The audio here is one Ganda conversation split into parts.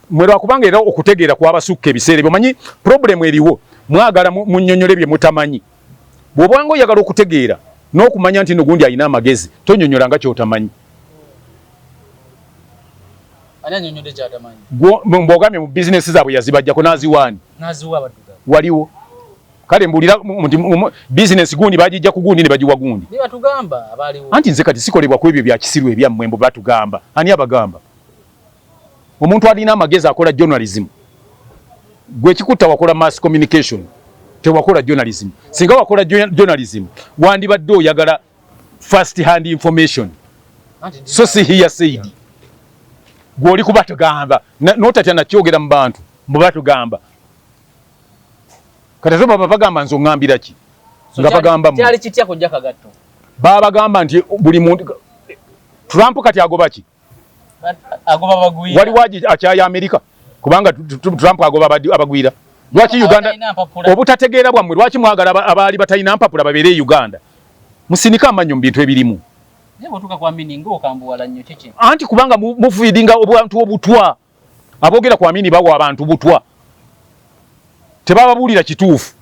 mwera kubanga era okutegeera kw'abasukka ebiseera bomanyi problem eriwo mwagala munnyonnyole bye mutamanyi bw'obanga oyagala okutegeera n'okumanya nti nogundi alina amagezi tonyonnyola nga kyotamanyi mbogambye mu bizinesi zaabwe yazibajjako n'aziwaani waliwo kale mbulira bizinesi gundi bagijja ku gundi ne bagiwa gundi anti nze kati sikolebwa ku ebyo bya kisiru ebyammwe mbu batugamba ani abagamba omuntu alina amagezi akola journalism gwe kikutta wakola mass communication tewakola journalism singa wakola journalism wandibadde oyagala first hand information so si hearsay gwoli kuba tugamba notatya nakyogera mu bantu mbuba tugamba kati baba bagamba nzo ngambira ki nga bagamba kyali kitya kujja kagatto baba bagamba nti buli muntu Trump kati agoba ki agoba bagwira wali waji akyaya America kubanga Trump agoba abagwira lwaki Uganda obutategeera bwamwe lwaki mwagala abaali batalina mpapula babeere Uganda musinika amanyo mu bintu ebirimu nebo tuka kuamini ngo kambuwala nnyo kiki anti kubanga mufeedinga obwantu obutwa abogera kuamini bawo abantu butwa tebababulira kituufu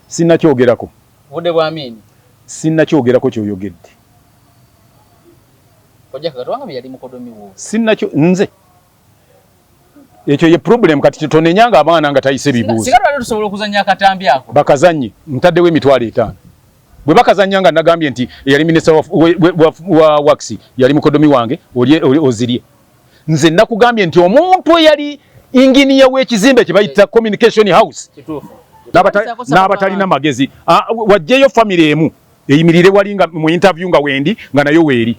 sinnakyogerako budde bwamini sinnakyogerako kyoyogedde kojja kagatwanga byali mukodomi wo sinnakyo nze ekyo ye problem kati tonenyanga abaana nga tayise bibuuzi sigala tusobola okuzanya akatambi ako bakazanye ntaddewo emitwalo 5 bwe bakazanyanga nagambye nti yali minister wa wax yali mukodomi wange ozirye nze nakugambye nti omuntu yali inginiya w'ekizimbe kye bayita communication house n'abatalina magezi wajjeyo family emu eyimirire wali nga mu interview nga wendi nga nayo weeri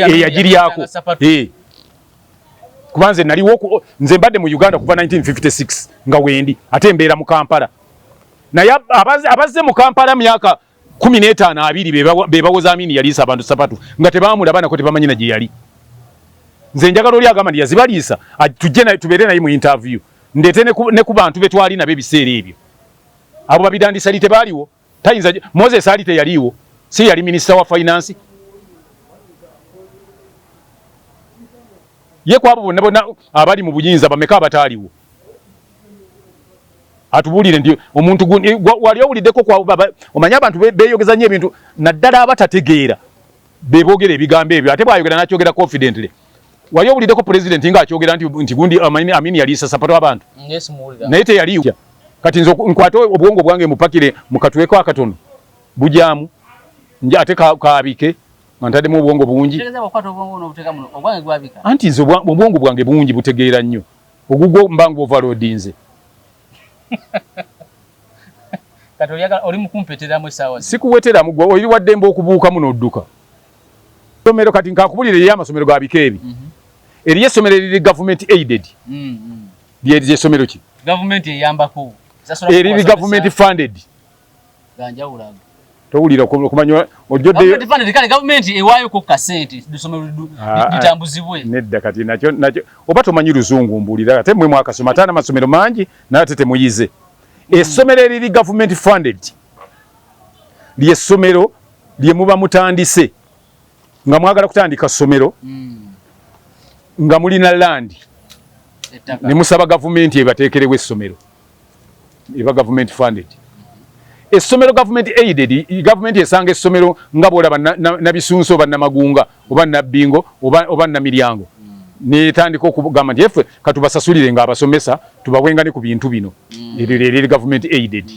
eyagiryako kuba nze naliwo nze mbadde mu Uganda kuva 1956 nga wendi ate mbeera mu Kampala naye abazze mu Kampala myaka 15-20 bebawoza amini yaliisa abantu sapatu nga tebamulaba nako tebamanyina gye yali nze njagala oli agamba ndi yazibaliisa tujje tubeere naye mu interview ndeete ne ku bantu betwali nabe ebiseera ebyo abo babidandisa li tebaaliwo tayinza Moses ali teyaliwo si yali minister wa finance ye kwabo bonna abali mu buyinza bameka abataaliwo atubulire ndi omuntu gundi wali owuliddeko kwa omanya abantu beyogeza nnyo ebintu naddala abatategeera bebogera ebigambo ebyo ate bwayogera nakyogera confidently wali owuliddeko president nga akyogera nti gundi amini yaliisa sapato abantu naye teyaliwo kati nze nkwate obwongo bwange mupakire mukatweko akatono bujyamu ate kaabike antaddemu obwongo bungi anti nze obwongo bwange bungi butegeera nnyo ogugwo mbangu overloadinze oli mukumpeteramu essaawa sikuweteramu gwe oli waddembe okubuukamu n'odduka somero kati nkakubulira eri amasomero ga bikeebi eriyo essomero eriri government aided lyeri essomero ki government eyambako eriri government funded ganjawulaga towulira okumanya ojjodde government ewaayo ko kasente dusomero ditambuzibwe nedda kati nakyo oba tomanyi luzungu mbulira ate mmwe mwakasoma ataana amasomero mangi naye ate temuyize essomero eriri government funded lyessomero lye muba mutandise nga mwagala kutandika ssomero nga mulina land ne musaba gavumenti ebateekerewo essomero eba government funded essomero government aided government esanga essomero nga bwolaba nabisunso oba namagunga oba nabbingo oba namiryango netandika okugamba nti effe katubasasulire nga abasomesa tubawenga ne ku bintu bino eriri government aided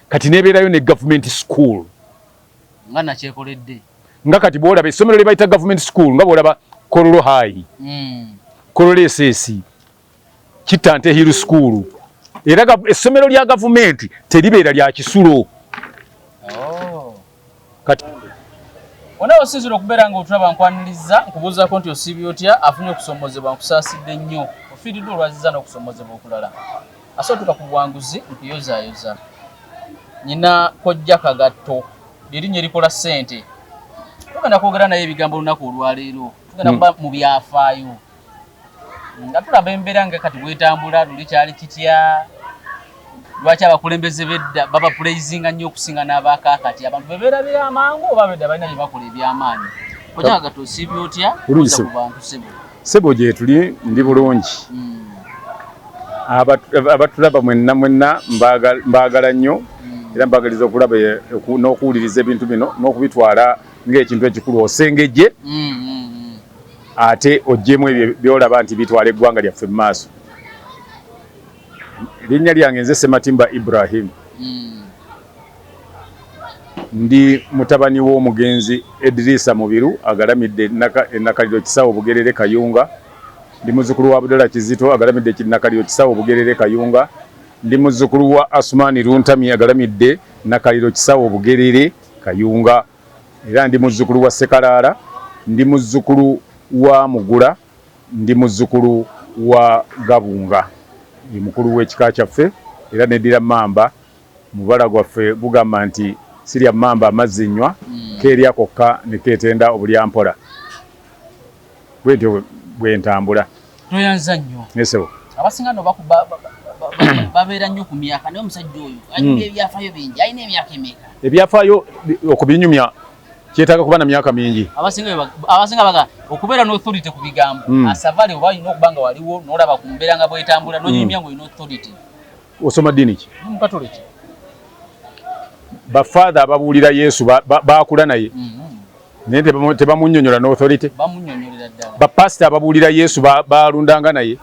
kati nebeerayo ne government school nga nakyekoledde nga kati bwolaba essomero lye bayita government school nga bwolaba Kololo High Kololo SS Kitante Hill School era essomero lya government teribeera lya kisulo kati ona osinzira okubeera nga otulaba nkwaniriza nkubuuzaako nti osiibye otya afunye okusomozebwa nkusaasidde nnyo ofiiriddwa olwaziza n'okusomozebwa okulala asootuka ku buwanguzi nkuyozaayoza nyina kojja kagatto lyerinnya erikola ssente tugenda kwogera naye ebigambo olunaku olwaleero tugenda kuba mu byafaayo nga tulaba embeera nga kati bwetambula luli kyali kitya lwaki abakulembeze bedda baba pulaizinga nnyo okusinga n'abakaakati abantu bebeera byamangu oba bedda balina bye bakola ebyamaanyi kojja kagatto osiibye otya sebo gye tuli ndi bulungi abatulaba mwenna mbagala nnyo era mbagaliza okulaba n'okuwuliriza ebintu bino n'okubitwala ng'ekintu ekikulu osengejje ate oggyemu ebyo byolaba nti bitwala eggwanga lyaffe mu maaso. Linnya lyange nze Ssematimba Ibrahim. Ndi mutabani w'omugenzi Edrisa Mubiru agalamidde Nakaliro Kisawo Bugerere Kayunga. Ndi muzzukulu wa Abdullah Kizito agalamidde Nakaliro Kisawo Bugerere Kayunga. Ndi muzzukulu wa Asmani Runtami agalamidde Nakaliro Kisawo Bugerere Kayunga. Era ndi muzzukulu wa Sekalala. Ndi muzzukulu wa Mugula. Ndi muzzukulu wa Gabunga. Ndi mukulu w'ekika kyaffe era neddira Mamba mubala gwaffe bugamba nti sirya Mamba amazzi nnywa keerya kokka ne keetenda obulyampola. Bwetyo bwentambula. Toyanza nnyo. Nesebo. Abasinga no babeera nnyo ku myaka naye omusajja oyo alina ebyafaayo bingi alina emyaka emeka. Ebyafaayo okubinyumya kyetaaga kuba na myaka mingi. Abasinga baga okubeera n'authority ku bigambo asavale oba alina okuba nga waliwo n'olaba ku mbeera nga bwetambula n'onyumya ng'olina authority. Osoma ddiini ki? Mukatoliki. Bafaatha ababuulira Yesu baakula naye naye tebamunnyonnyola n'authority. Bamunnyonnyolera ddala. Bapasita ababuulira Yesu baalundanga naye.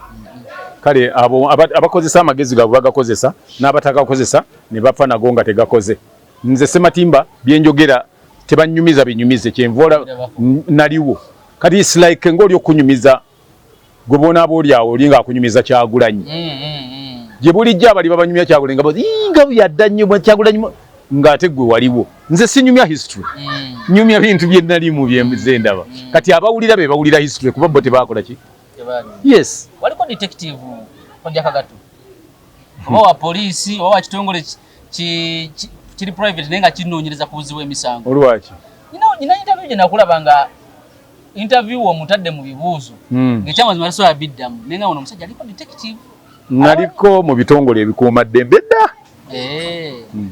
Kale abo abakozesa amagezi gaabwe bagakozesa n'abatagakozesa ne bafa nago nga tegakoze. Nze Ssematimba byenjogera tebanyumiza binyumize kyenvola naliwo. Kati it's like ng'oli okunyumiza gwe bonaaba oli awo oli ng'akunyumiza Kyagulanyi. Gye bulijjo abali babanyumya Kyagulanyi nga yadda nnyo Kyagulanyi ng'ate gwe waliwo. Nze sinyumya history. Nyumya bintu bye nalimu bye ndaba. Kati abawulira be bawulira history kuba bo tebaakola ki? Yes. Waliko detective Kojja Kagatu. Owa police owa kitongole kiri private nenga kinoonyereza kubuziwa emisango. Olwaki? Nina interview gye nakulabanga interview omutadde mu bibuuzo. Ng'ekyamazima tasobola biddamu nenga ono omusajja aliko detective. Naliko mu bitongole ebikuuma ddembe dda.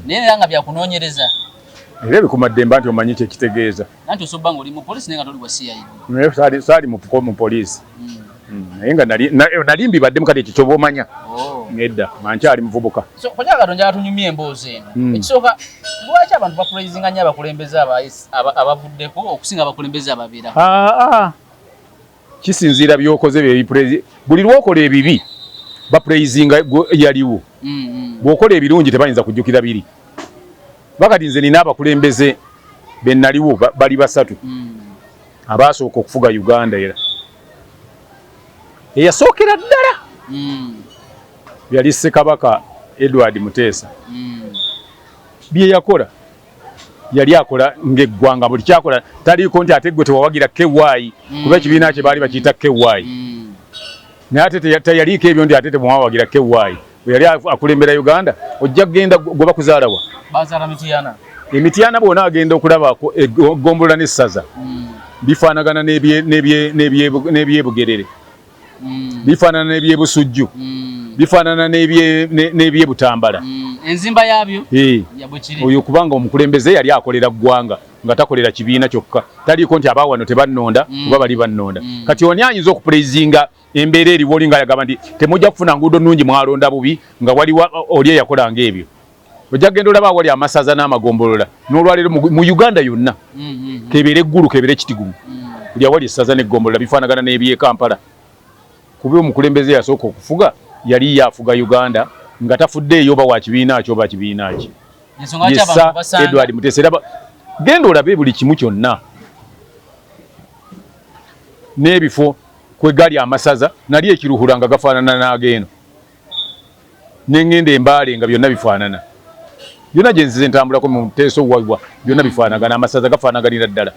Naye era nga byakunoonyereza. Era ebikuuma ddembe nti omanyi kyekitegeeza. Nanti osobba ng'oli mu police nenga toli wa CID. Naye saali mu police. Naye nga nali mbibaddemu kati ekyo ky'oba omanya. Nedda mankyali muvubuka. So Kojja Kagatu njala tunyumye emboozi eno. Ekisooka lwaki abantu bapraising nnyo abakulembeze abavuddeko okusinga abakulembeze ababeera? Kisinziira by'okoze bye buli lw'okola ebibi bapraisinga yaliwo. Bw'okola ebirungi tebayinza kujjukira biri. Bakati nze nina abakulembeze be naliwo bali basatu abaasooka okufuga Uganda era. Eyasookera ddala yali Ssekabaka Edward Muteesa. Bye yakola yali akola ng'eggwanga buli kyakola taliiko nti ate gwe tewawagira KY kuba ekibiina kye baali bakiyita KY. Naye ate teyaliiko ebyo nti ate temuwawagira KY. Bwe yali akulembera Uganda ojja kugenda gwe bakuzaalawa. Bazaala Mityana. Emityana bwona agenda okulaba egombolola n'essaza bifaanagana n'ebyebugerere. Bifaanana n'ebyebusujju. Bifaanana n'ebyebutambala. Enzimba yaabyo yabukiri. Oyo kubanga omukulembeze yali akolera ggwanga nga takolera kibiina kyokka. Taliiko nti abawano tebannonda kuba bali bannonda. Kati oni ayinza okupraisinga embeera eriwo oli nga yagamba nti temujja kufuna nguudo nnungi mwalonda bubi nga waliwo oli eyakolanga ebyo. Ojja kugenda olaba awali amasaza n'amagombolola n'olwaleero mu Uganda yonna kebeere eggulu kebeere ekitigumu. Buli awali essaza n'eggombolola bifaanagana n'eby'e Kampala. Kuba omukulembeze yasooka okufuga yali yafuga Uganda nga tafuddeeyo oba wa kibiina ki oba kibiina ki. Yessa Edward Muteesa era genda olabe buli kimu kyonna. N'ebifo kwe gali amasaza nali ekiruhura nga gafaanana n'ageeno. N'engenda Embaale nga byonna bifaanana. Byonna gye nzize ntambulako mu Muteesa owabwa byonna bifaanagana amasaza gafaanaganira ddala.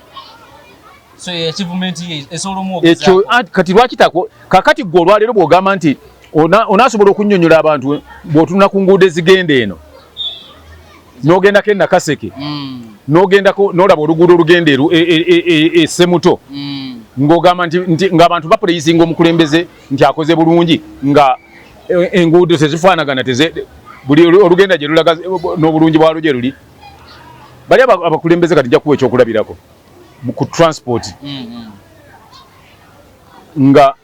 So achievement esolomu ekyo kati lwakitako kakati gwe olwaleero bw'ogamba nti onaasobola okunnyonnyola abantu bw'otunula ku nguudo ezigenda eno n'ogendako Nakaseke n'ogendako n'olaba oluguudo olugenda e Semuto ng'ogamba nti ng'abantu baprayisinga omukulembeze nti akoze bulungi nga enguudo tezifaanagana buli olugenda gye lulaga n'obulungi bwalwo gye luli. Bali abakulembeze kati nja kuwa ekyokulabirako ku transport nga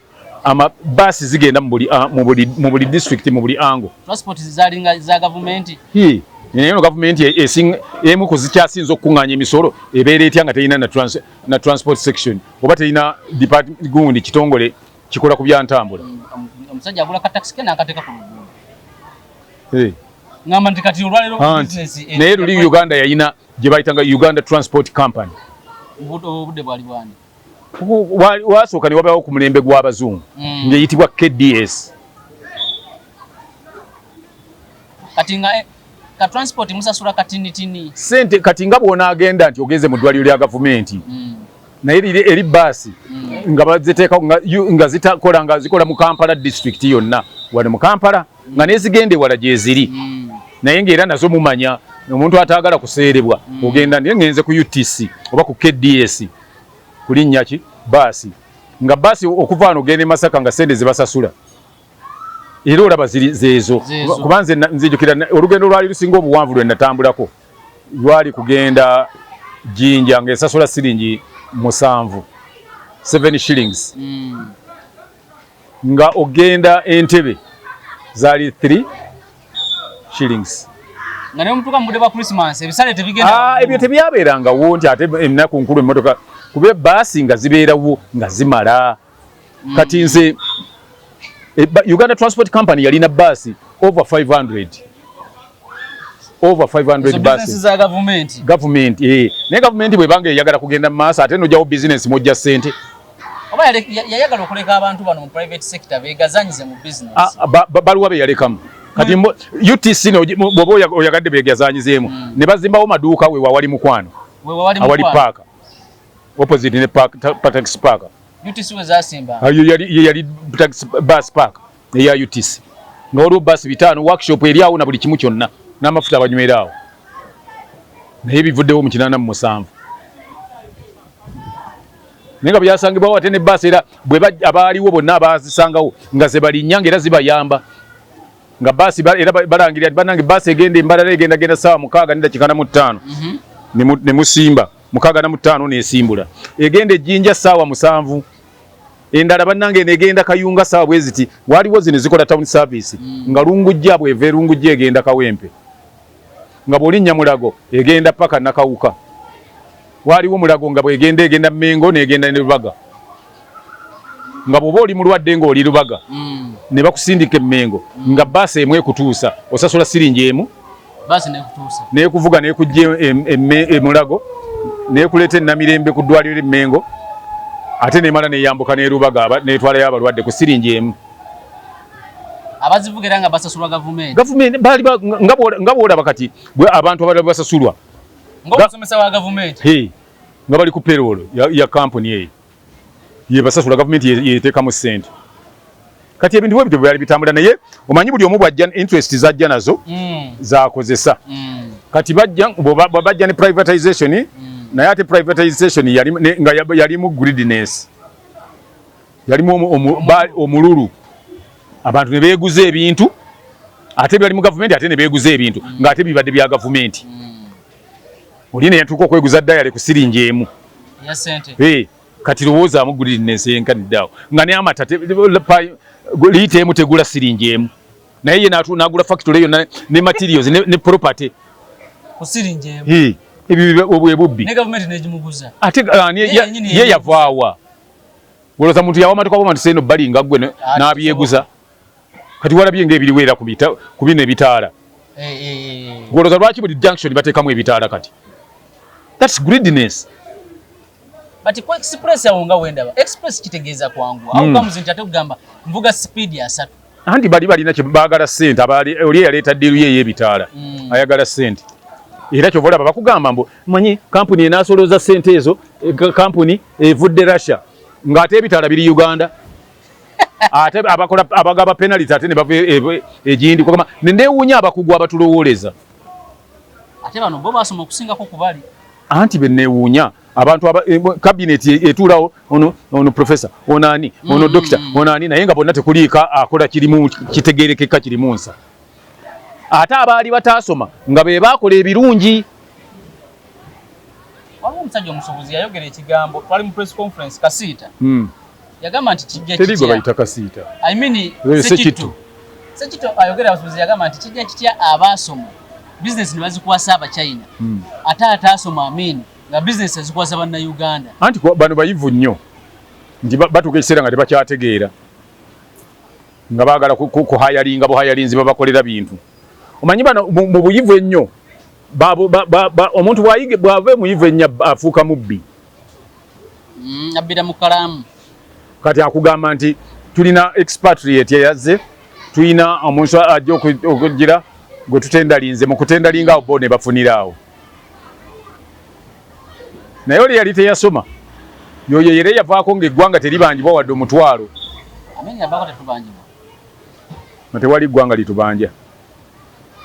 basi zigenda mu buli district mu buli ango. Transport zalinga za government. Neno government emu kuzikyasinza okunganya emisolo ebeera etya nga terina na transport section oba terina department gundi kitongole kikola ku byantambula. Omusajja agula ka taxi kena akateka ku luguudo. Ngamba nti kati olwalero business naye luli Uganda yayina gye bayitanga Uganda Transport Company. Obudde bwali bwani? Wasooka ne wabaawo ku mulembe gw'abazungu ng'eyitibwa KDS. Kati nga ka transport musasula katini sente kati nga bwona agenda nti ogeze mu ddwaliro lya gavumenti naye eri basi nga baziteeka nga zikola mu Kampala district yonna wano mu Kampala nga nezigende wala gye ziri naye ng'era nazo mumanya omuntu ataagala kuseerebwa ogenda naye ngenze ku UTC oba ku KDS kulinnya ki basi nga basi okuva wano ogenda e Masaka nga sente zibasasula. Era olaba zeezo kubanze nzijukira olugendo lwali lusinga obuwanvu lwe natambulako lwali kugenda Jinja ng'esasula siringi 7 shillings nga ogenda Entebbe zaali 3 shillings. Nga ne mutuka mu deba Christmas ebisale tebigenda ebyo tebyabeeranga wo nti ate ennaku nkulu emmotoka kube basi nga zibeerawo nga zimala kati nze Uganda Transport Company yalina basi over 500 buses za government ne government bwe bange yagala kugenda maaso ate no jawo business mojja sente oba yayagala okuleka abantu bano mu private sector begazanyize mu business baluwa be yalekamu kati UTC no bwoba oyagadde begazanyizeemu ne bazimbawo maduuka we wawali mukwano awali park opposite ne taxi park. UTC wezasimba yali bus park eya UTC n'olwo bus bitano workshop eri awo na buli kimu kyonna n'amafuta abanywera awo naye bivuddewo mu 87 naye nga byasangibwawo ate ne bus era bwe abaaliwo bonna abazisangawo nga ze balinyanga era zibayamba nga bus era balangirira banange bus egenda embalala egenda saawa 6:45 ne musimba 6:45 n'esimbula egenda Ejjinja saawa 7 endala bannange negenda Kayunga saawa bweziti waliwo zino zikola town service nga Lungujja bweve Lungujja egenda Kawempe nga Bolinnya Mulago egenda paka Nakawuka waliwo Mulago nga egenda Mengo negenda ne Lubaga nga bwoba oli mulwadde nga oli Lubaga ne bakusindika Mengo nga basi emwe kutuusa osasula siringi emu basi nekuvuga nekujja Mulago nekuleta Namirembe ku ddwaliro Mengo ate nemala neyambuka ne Lubaga netwala y'abalwadde ku siringi emu. Abazivugira nga basasulwa government bali nga bwolaba kati abantu abali basasulwa ng'omusomesa wa government nga bali ku payroll ya company eyo ye basasula government yeteekamu sente kati ebintu bwe byali bitambula naye omanyi buli omu bwajja interest zajja nazo zakozesa kati bajja ne privatization naye ate privatization yalimu greediness yalimu omululu abantu ne beeguza ebintu ate byali mu government ate ne beeguza ebintu ng'ate bibadde bya government oli ne yatuuka okweguza ddayale ku siringi emu kati lowoozaamu greediness yenkaniddeawo nga ne amata liita emu tegula siringi emu naye ye n'agula factory yonna ne materials ne property ku siringi emu ebyo bwe bubbi ne government negimuguza ate ye yavaawa goloza muntu yawa matoka boma ntiseno bali nga gwe n'abyeguza kati walabye ng'ebiriweera ku bino ebitaala goloza lwaki buli junction bateekamu ebitaala kati that's greediness. But kwa express ya unga wendaba express kitegeeza kwangu au kama mzinti ate kugamba mvuga speed ya 3 andi bali nakyo baagala sente abali oli yaleeta deal ye ebitaala ayagala sente era kyo volaba bakugamba mbo manyi kampuni enasoloza sente ezo kampuni evudde Russia ng'ate ebitaala biri Uganda ate abagaba penalty ate ne bave ejindi kugamba nendewunya abakugwa abatulowoleza ate bano bo basoma okusingako kubali anti benewunya abantu cabinet etulawo ono professor onani ono doctor onani naye nga bonna tekuliika akola kirimu kitegerekeka kirimu nsa ate abaali bataasoma nga be baakola ebirungi. Waliwo omusajja omusuubuzi yayogera ekigambo twali mu press conference Kasiita yagamba nti kijja terigo bayita kasiita I mean sekitu ayogera abasuubuzi yagamba nti kijja kitya abaasoma business ne bazikwasa aba China ate ataasoma Amin nga business azikwasa banna Uganda anti bano bayivu nnyo nti batuuka ekiseera nga tebakyategeera nga baagala kuhayalinga buhayalinzi babakolera bintu omanyi bano mu buyivu ennyo omuntu bw'ava muyivu ennyo afuuka mubbi abbira mu kalaamu kati akugamba nti tulina expatriate yazze tulina omuntu ajja okugira gwe tutendalinze mu kutendalinga awo bo ne bafunira awo naye oli yali teyasoma yoyo yere yavaako ng'eggwanga teribangibwa wadde omutwalo tewali eggwanga litubanja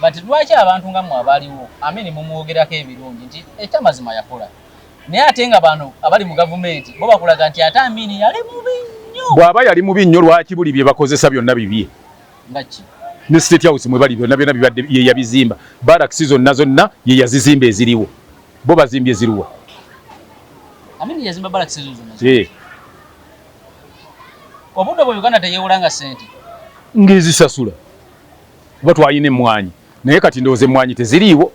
bati lwaki abantu nga mmwe abaliwo Amin mumwogerako ebirungi nti ekyamazima yakola naye ate nga bano abali mu gavumenti bo bakulaga nti ate Amin yali mubi nnyo bw'aba yali mubi nnyo lwaki buli bye bakozesa byonna bibye nga ki ne State House mwe bali byonna bibadde ye yabizimba barracks zonna ye yazizimba eziriwo bo bazimbye eziriwa Amin yazimba barracks zonna obudde bwe Uganda teyewulanga ssente ng'ezisasula kuba twayina emmwanyi naye kati ndowooza emmwanyi teziriiwo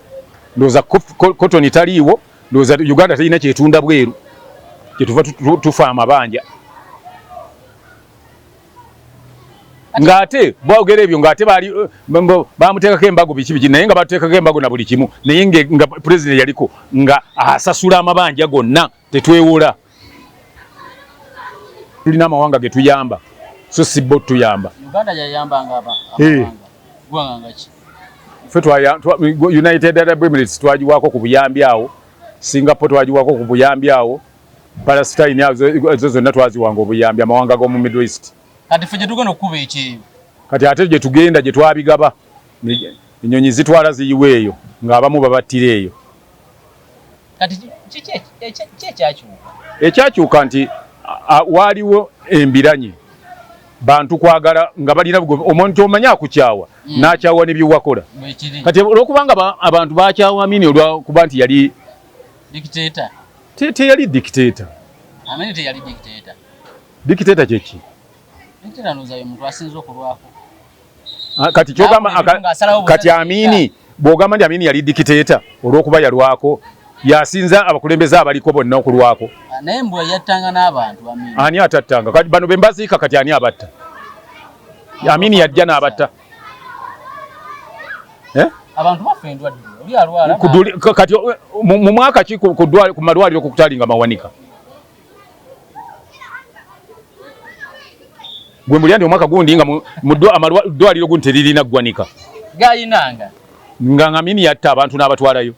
ndowooza cotton taliiwo ndowooza Uganda terina kyetunda bweru kyetuva tufa amabanja ng'ate bwogera ebyo ng'ate bamuteekako embago biki naye nga bateekako embago na buli kimu naye nga pulezidenti yaliko nga asasula amabanja gonna tetwewola tulina amawanga ge tuyamba so si bo tuyamba Uganda yayambanga gwanga ki ffe United Arab Emirates twagiwaako ku buyambi awo Singapore twagiwaako ku buyambi awo Palestine ezo zonna twaziwanga obuyambi amawanga g'omu Middle East kati ffe gye tugenda okukuba ekyeyo kati ate gye tugenda gye twabigaba ennyonyi zitwala ziyiwa eyo ng'abamu babattira eyo kati ekyakyuka ekyakyuka nti waaliwo embiranye bantu kwagala nga balina omuntu omanyi akukyawa n'akyawa ne byewakola kati olwokubanga abantu bakyawa Amin olwakuba nti yali dictator teyali dictator Amin teyali dictator dictator kyeki dictator nozayo omuntu asinza okulwako kati kyogamba kati Amin bw'ogamba nti Amin yali dictator olw'okuba yalwako yasinza abakulembeze abaliko bonna okulwako naye mbwe yattanga n'abantu Amin ani atattanga kati bano be mbaziika kati ani abatta Amin yajja n'abatta abantu baffe endwadde oli alwala kati mu mwaka ki ku malwaliro kukutalinga mawanika gwe mulya ndi omwaka gundi nga amalwaliro gundi teririna ggwanika gayinanga nga Amin yatta abantu n'abatwalayo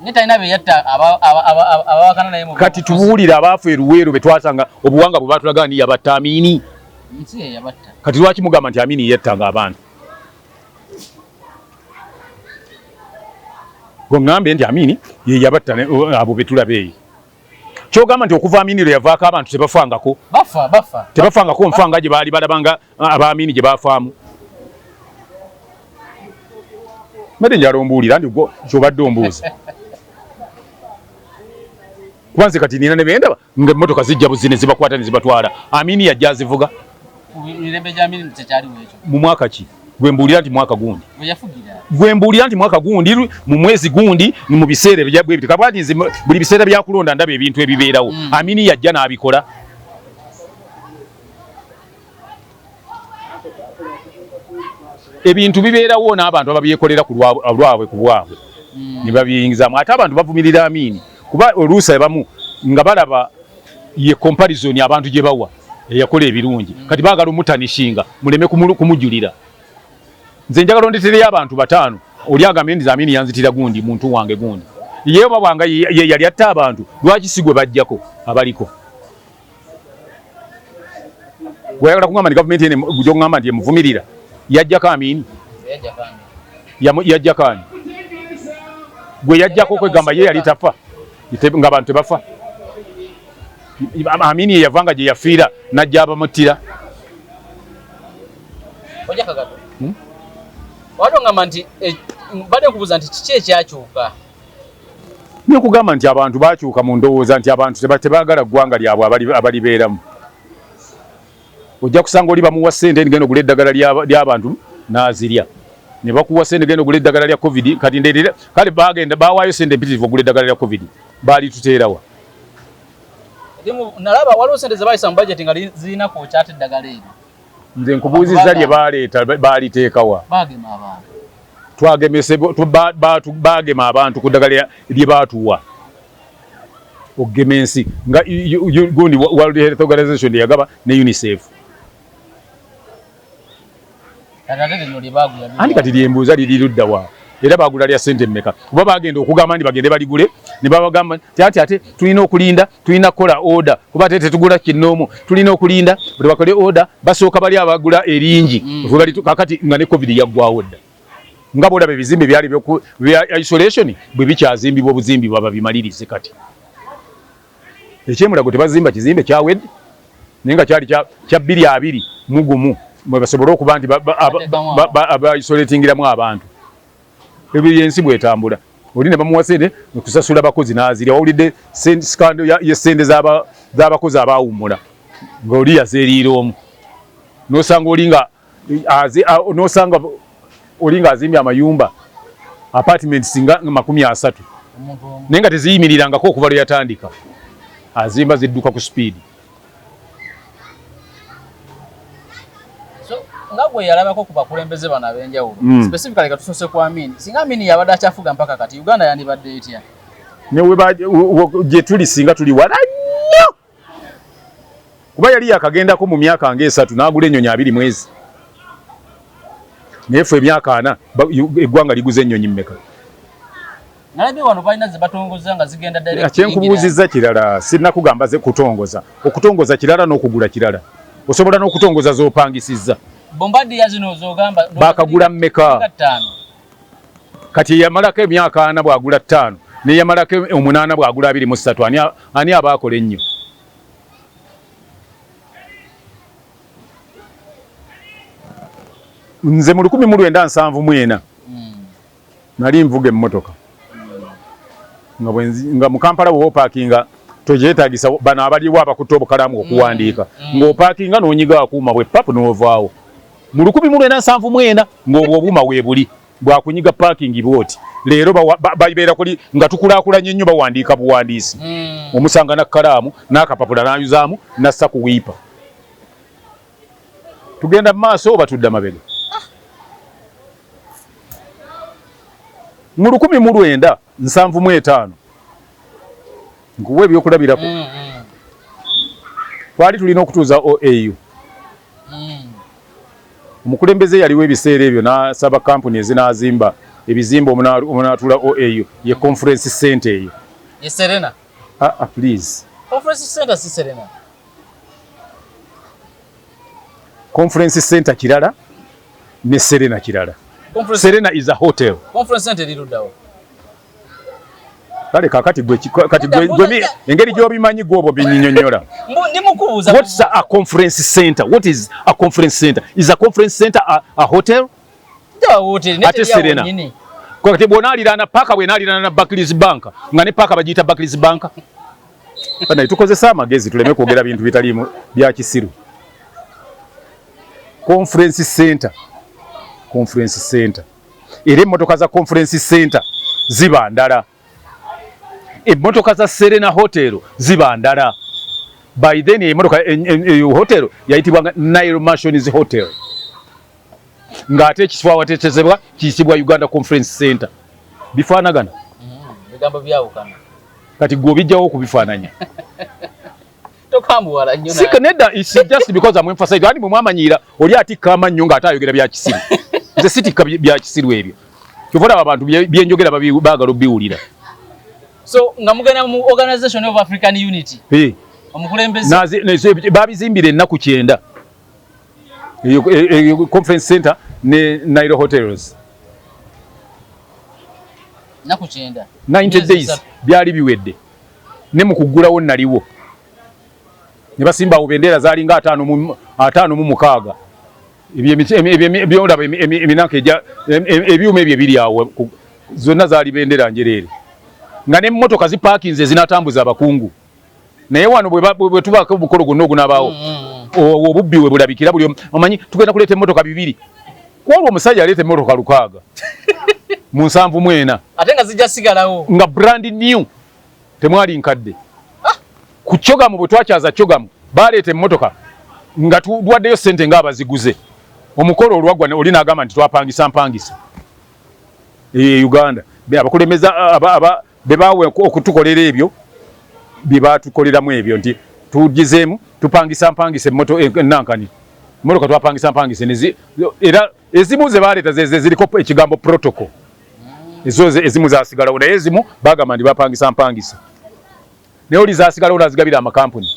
netalina be yatta abawakana naye mu kati tubuulira abaafu eruweero be twasanga obuwanga bwe batulaga ni yabatta Amin nsi ye yabatta kati lwaki mugamba nti Amin yattanga abantu gweŋŋambe nti Amin ye yabatta abo be tulaba eyo kyogamba nti okuva Amin lwe yavaako abantu tebafangako tebafangako nfanga gye baali balabanga aba Amin gye bafaamu mbadde njala ombuulira nti kyobadde ombuuza kubanze kati nina ne bendaba ng'emmotoka zijja buzine zibakwata ne zibatwala Amin yajja azivuga mirembe gya Amin tekyaliwo ekyo mu mwaka ki gwe mbuulira nti mwaka gundi bwe yafugira gwe mbuulira nti mwaka gundi mu mwezi gundi mu biseera bwe biti kabwati nze buli biseera bya kulonda ndaba ebintu ebibeerawo Amin yajja n'abikola ebintu bibeerawo n'abantu ababyekolera ku lwabwe ku bwabwe ne babiyingizamu ate abantu bavumirira Amin kuba oluusi abamu nga balaba ye comparison abantu gye bawa eyakola ebirungi kati baagala omutanishinga muleme kumujulira nze njagala ondetereyo abantu bataano oli agambye nti Amin yanzitira gundi muntu wange gundi ye babanga yali atta abantu lwaki sigwe bajjako abaliko wayagala kugamba nti gavumenti ene gyongamba nti emuvumirira yajjako Amin yajjako ani gwe yajjako kwegamba ye yali tafa nga abantu tebafa Amin ye yavanga gye yafiira najja abamuttira wadde ngamba nti badde nkubuuza nti kiki ekyakyuka Nikugamba nti abantu bakyuka mu ndowooza nti abantu tebaagala ggwanga lyabwe abalibeeramu. Ojja kusanga oli bamuwa ssente ngenda ogula eddagala ly'abantu n'azirya. Ne bakuwa ssente ngenda ogula eddagala lya COVID kati ndeerera kale baawaayo ssente mpitirivu ogula eddagala lya COVID baalituteerawa. Nalaba waliwo ssente ze bayisa mu bajeti nga zirina kwokyata eddagala eryo. Nze nkubuuzizza lye baaleeta baaliteekawa. Baagema abantu. Baagema abantu ku ddagala lye baatuwa. Okugema ensi nga gundi World Health Organization yagaba ne UNICEF. Andi kati lyembuuza liri ludda wa era baagula lya ssente mmeka kuba bagenda okugamba ndi bagende baligule ne babagamba ate tulina okulinda tulina kukola order kuba ate tetugula kinoomu tulina okulinda buli bakole order basooka bali abagula eringi kakati nga ne COVID yaggwawo dda nga boda bebizimbe byali bya isolation bwe bikyazimbibwa obuzimbi baba bimalirize kati ekyemulago tebazimba kizimbe kyawedde naye nga kyali kya 220 mugumu mwe basobola okuba nti abaisolatingiramu abantu ebyo ensi bwetambula oli ne bamuwa ssente okusasula abakozi n'azirya wawulidde skando y'essente z'abakozi abaawummula ng'oli yazeeriira omu n'osanga oli ng'azimbye amayumba apartments nga 30 naye nga teziyimirirangako okuva lwe yatandika azimba zidduka ku speed. Nga bwe yalabako ku bakulembeze bano ab'enjawulo specifically katusoose ku Amin singa Amin yabadde akyafuga mpaka kati Uganda yandibadde etya gye tuli singa tuli wala nnyo kuba yali yakagendako mu myaka nga3 n'agula ennyonyi 2 mwezi naye ffe emyaka 4 eggwanga liguze ennyonyi mmeka nalabye wano balina ze batongoza nga zigenda direct kyenkubuuzizza kirala sinnakugamba ze kutongoza okutongoza kirala n'okugula kirala osobola n'okutongoza z'opangisizza Bombardier zino zogamba bakagula mmeka kati yamalako emyaka 4 bwagula 5 ne yamalako 8 bwagula 23 ani abaakola ennyo nze mu 1974 nali nvuga emmotoka nga mu Kampala bw'opaakinga togyetaagisa bano abaliwo abakutte obukalamu okuwandiika ng'opaakinga n'onyiga akuuma bwe papu n'ovaawo mu 1974 ng'obwo obuuma weebuli bwakunyiga paakingi bwoti leero babeera kuli nga tukulaakulanye nnyo bawandiika buwandiisi omusanga nakkalaamu n'akapapula n'ayuzaamu nassa ku wiipa tugenda mu maaso oba tudda mabega mu 1975 nkuwa ebyokulabirako twali tulina okutuuza OAU omukulembeze yaliwo ebiseera ebyo n'asaba kampuni ezinazimba ebizimba omunaatula OAU ye conference center eyo ye Serena please conference center si Serena conference center kirala ne Serena kirala Serena is a hotel conference center lirudawo kale kakati gwe engeri gy'obimanyi gw'obwo binnyonnyola what's a conference center what is a conference center is a conference center a hotel ate Serena kati bw'onaaliraana paaka bw'enaaliraana na Barclays Bank nga ne paaka bagiyita Barclays Bank naye tukozesa amagezi tuleme kwogera bintu bitaliimu bya kisiru conference center era emmotoka za conference center ziba ndala emmotoka za Serena Hotel ziba ndala by then emmotoka hotel yayitibwanga Nile Mansions Hotel ng'ate ekifo awateekesebwa kiyitibwa Uganda Conference Center bifaanagana bigambo byawukana kati gwe obijjawo okubifaananya tokambuwala nnyo si nedda it's just because I'm emphasizing ani mwamanyiira oli atikka amannyo ng'ate ayogera bya kisiru nze sitikka bya kisiru ebyo kyova abantu byenjogera baagala obbiwulira so nga mugenda mu Organization of African Unity omukulembeze babizimbira ennaku 9 conference center ne Nile Hotels naku 9 90 days byali biwedde ne mu kuggulawo naliwo ne basimbawo bendera zaali nga 5 mu 6 ebyondaba eminanka ebyuma ebyo biri awo zonna zaali bendera njereere nga ne mmotoka zipakinze zinatambuza abakungu naye wano bwe tubako bukolo guno gunabaawo obubbi we bulabikira buli omanyi tugenda kuleta emmotoka 2 kwolwo omusajja aleta emmotoka 600 mu 7 ate nga zijja sigalawo nga brand new temwali nkadde ku Kyogamu bwe twakyaza Kyogamu baleeta emmotoka nga tuwaddeyo ssente ng'abaziguze omukolo olwaggwa oli n'agamba nti twapangisa mpangisa Uganda abakulembeza be baawe okutukolera ebyo bye baatukoleramu ebyo nti tugizeemu tupangisa mpangisa nankani emmotoka twapangisa mpangisa era ezimu ze baleeta ziriko ekigambo protocol ezo ezimu zasigalawo naye ezimu bagamba nti bapangisa mpangisa naye oli zasigalawo nazigabira amakampuni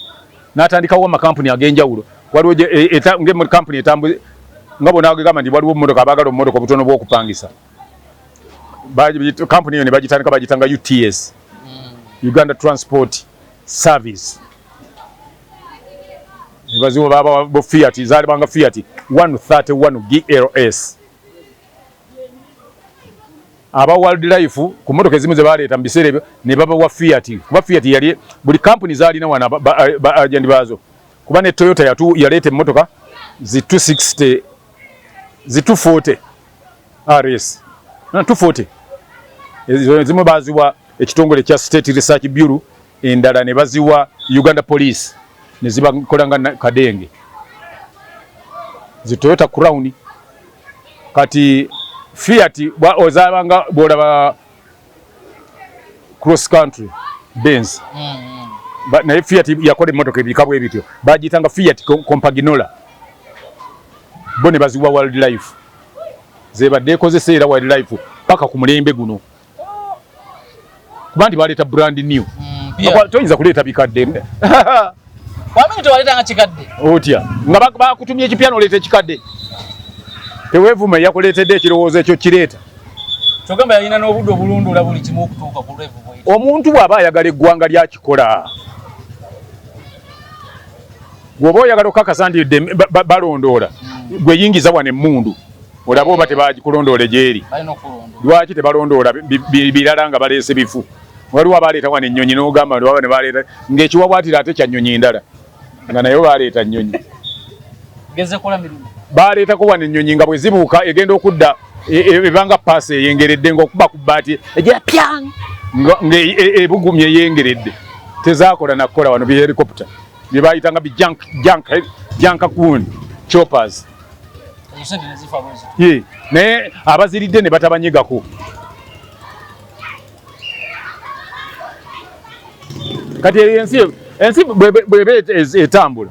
n'atandikawo amakampuni ag'enjawulo waliwo ng'ekampuni etambuze nga bona agamba nti waliwo emmotoka abaagala omummotoka obutono bw'okupangisa kampuni eyo ne bagitandika bagitanga UTS Uganda Transport Service baziwo baba bo Fiat zali banga Fiat 131 GLS aba Wildlife ku motoka ezimu ze baleeta mbisere ebyo ne baba wa Fiat kuba Fiat yali buli kampuni zali na wana agent bazo kuba ne Toyota yaleeta emmotoka zi 260 zi 240 RS na 240 ezimu baziwa ekitongole kya State Research Bureau endala ne baziwa Uganda Police ne zibakolanga kadenge zi Toyota Crown kati Fiat ozabanga bolaba cross country Benz na Fiat yakola emmotoka ebikabwe ebityo bagitanga Fiat Compagnola bone baziwa Wildlife zebadde ekozesa era Wildlife paka ku mulembe guno kuba nti baleeta brand new toyinza kuleeta bikadde wamini tewaleeta nga kikadde otya nga bakutumya ekipyano oleeta ekikadde teweevuma yakuleetedde ekirowoozo ekyo kireeta kyogamba yalina n'obudde obulundula buli kimu okutuuka ku levu bwe omuntu bw'aba ayagala eggwanga lyakikola bw'oba oyagala okukakasa nti balondoola gweyingiza wano emmundu olaba oba tebagikulondoole gyeri lwaki tebalondoola birala nga baleese bifu waliwo abaleeta wano ennyonyi n'ogamba waba ne baleeta ng'ekiwabwatira ate kya nnyonyi ndala nga nayo baleeta nnyonyi baleetako wano ennyonyi nga bwe zibuuka egenda okudda ebanga paasi eyengeredde ng'okuba ku bbaati egira pyang ng'ebugumye eyengeredde tezaakola nakukola wano bihelikopta bye bayitanga jankakuuni choppers naye abaziridde ne batabanyegako kati ensi bweba etambula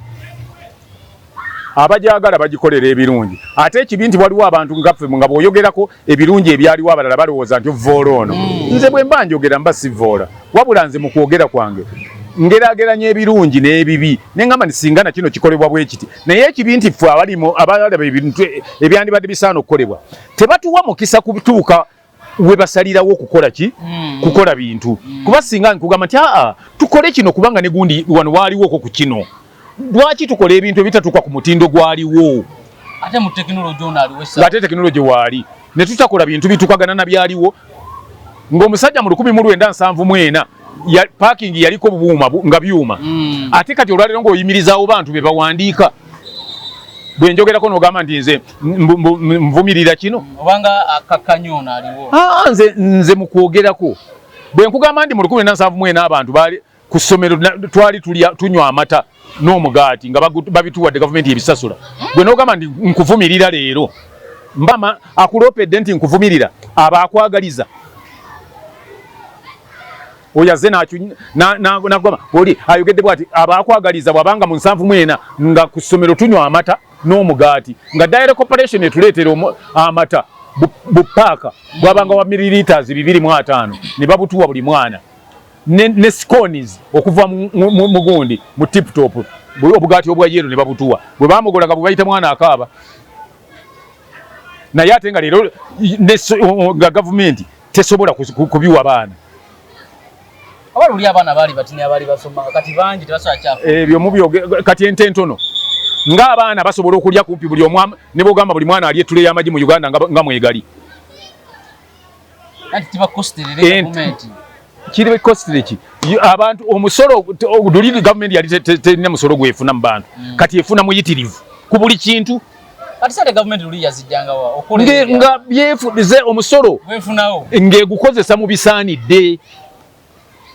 abajagala bagikolera ebirungi ate ekibi nti waliwo abantu ngaffe nga bw'oyogerako ebirungi ebyaliwo abalala balowooza nti ovoola ono nze bwe mba njogera mba sivoola wabula nze mu kwogera kwange ngerageranya ebirungi n'ebibi nengamba nti singa na kino kikolebwa bwe kiti naye ekibi nti ffe abalaba ebintu ebyandibadde bisaana okukolebwa tebatuwa mukisa kutuuka we basalirawo okukola ki kukola bintu kuba singa nkugamba nti tukole kino kubanga ne gundi wano waliwooko ku kino lwaki tukola ebintu ebitatuuka ku mutindo gwaliwo ate mu tekinologi ono aliwo ate tekinologi waali ne tutakola bintu bitukagana na byaliwo ng'omusajja mu 1974 parking yaliko buuma nga byuma ate kati olwalero ng'oyimirizaawo bantu be bawandiika bwe njogerako n'ogamba nti nze nvumirira kino obanga akakanyono aliwo nze mu kwogerako bwe nkugamba nti mu 1974 abantu baali ku ssomero twali tunywa amata n'omugaati nga babituwadde gavumenti ebisasula gwe n'ogamba nti nkuvumirira leero mbama akulopedde nti nkuvumirira aba akwagaliza oyaze nagoma oli ayogedde bwati aba akwagaliza bwabanga mu 74 nga ku ssomero tunywa amata n'omugaati nga Direct Corporation etuleetera amata bupaaka bwabanga wa milliliters 2.5 ne babutuwa buli mwana ne scones okuva mu gundi mu tip top obugaati obwa yero ne babutuwa bwe bamugola nga bwe bayita mwana akaaba naye ate nga leero nga gavumenti tesobola kubiwa baana abaluli abaana baali batini abaali basoma kati bangi tebasobola kyafu ebyo mubyo kati ententono ng'abaana basobola okulya kumpi buli omwana ne bogamba buli mwana ali ettule y'amagi mu Uganda nga mwegali anti tibakosterere gavumenti kiri costly ki abantu omusolo duliri government yali terina musolo gwefuna mu bantu kati efuna muyitirivu ku buli kintu kati sate government luli yazijjanga wa okole nga byefuze omusolo wefunawo ngegukozesa mu bisaanidde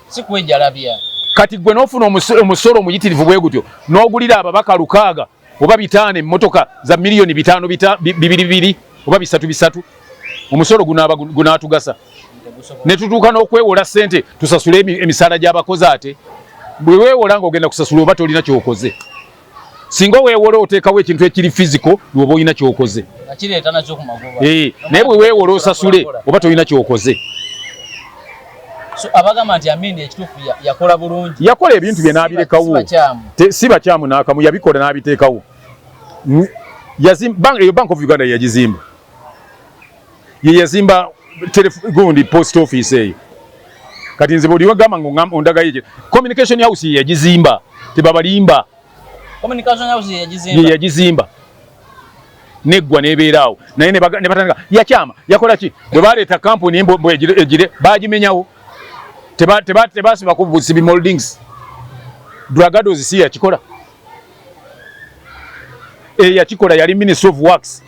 si kwejalabya kati gwe n'ofuna omusolo muyitirivu bwe gutyo n'ogulira ababaka 600 oba 5 emmotoka za miliyoni 5 oba 3 omusolo gunaatugasa ne tutuuka n'okwewola ssente tusasule emisaala gy'abakozi ate bwe weewola ng'ogenda kusasula oba tolina kyokoze singa weewola oteekawo ekintu ekiri physical lwoba olina kyokoze naye bwe weewola osasule oba tolina kyokoze abagamba nti Amini ekituufu yakola bulungi yakola ebintu bye n'abirekawo si bakyamu n'akamu yabikola n'abiteekawo eyo Bank of Uganda yagizimba ye yazimba gundi post office eyo kati nze buli wagamba ondagaye communication house ye yagizimba tebabalimba communication house ye yagizimba neggwa nebeeraawo naye ne batandika yakyama yakola ki bwe baleeta kampuni ejire bagimenyawo tebasiba ku busibi moldings Dragados si yakikola yakikola yali Minister of Works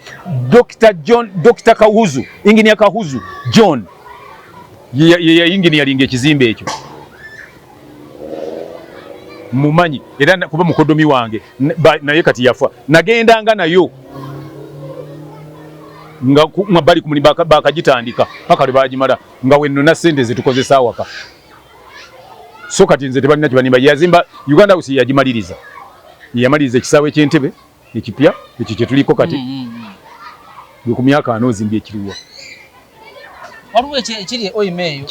Dr. Kahuzu Engineer Kahuzu John ye engineering ekizimbe ekyo mumanyi era kuba mukodomi wange naye kati yafa nagendanga nayo nga mabali kumuli bakagitandika paka lwe bagimala nga wenno na sente zetukozesa awaka so kati nze tebalina kibanimba yazimba Uganda House yagimaliriza yamaliriza ekisaawe ky'entebe ekipya ekyo kye tuliko kati gwe ku myaka anozimbye ekiriwa waliwo ekiri oyimeeyo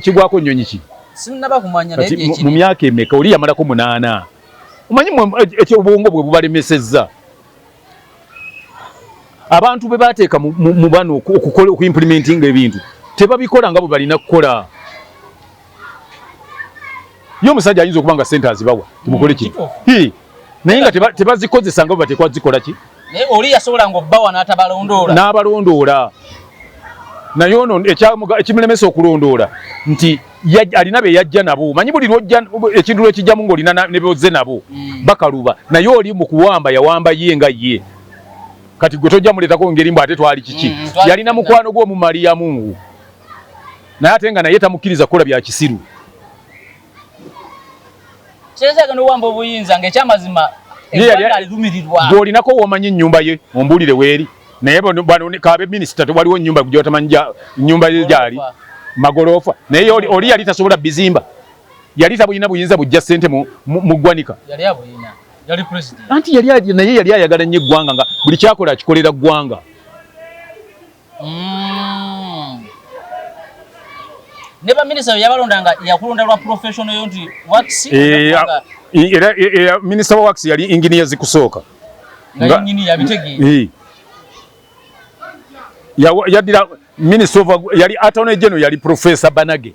kigwako nnyonyi ki sinnaba kumanya naye mu myaka emeka oli yamalako 8 omanyi ekyo obwongo bwe bubalemesezza abantu bwe bateeka mu bano okukola okuimplementinga ebintu tebabikola nga bwe balina kukola yo omusajja ayinza okuba nga sente azibawa tumukole ki naye nga tebazikozesa nga bwe bateekwa zikola ki naye oli yasobola ng'obbawa n'abalondoola naye ono ekimulemesa okulondoola nti alina be yajja nabo manyi buli lwojja ekintu lwekijjamu ng'olina ne bozze nabo bakaluba naye oli mu kuwamba yawamba ye nga ye kati gwe tojja muleetako ngeri mbu ate twali kiki yalina mukwano gw'omu Mariyamu naye ate nga naye tamukkiriza kukola bya kisiru kyezaaga n'owamba obuyinza ng'ekyamazima eggwanga alirumirirwa gw'olinako w'omanyi ennyumba ye ombuulire weeri naye kaabe minisita tewaliwo ennyumba gy'otamanyi ennyumba ye gyali magoloofa naye oli yali tasobola bizimba yali tabulina buyinza bujja ssente mu ggwanika anti naye yali ayagala nnyo eggwanga nga buli kyakola akikolera ggwanga ne baminisita yabalondanga yakulonda lwa professional yo nti wax era minisita wa wax yali engineer zikusooka nga engineer yabitegeera yaddira minister of yali attorney general yali Professor Banage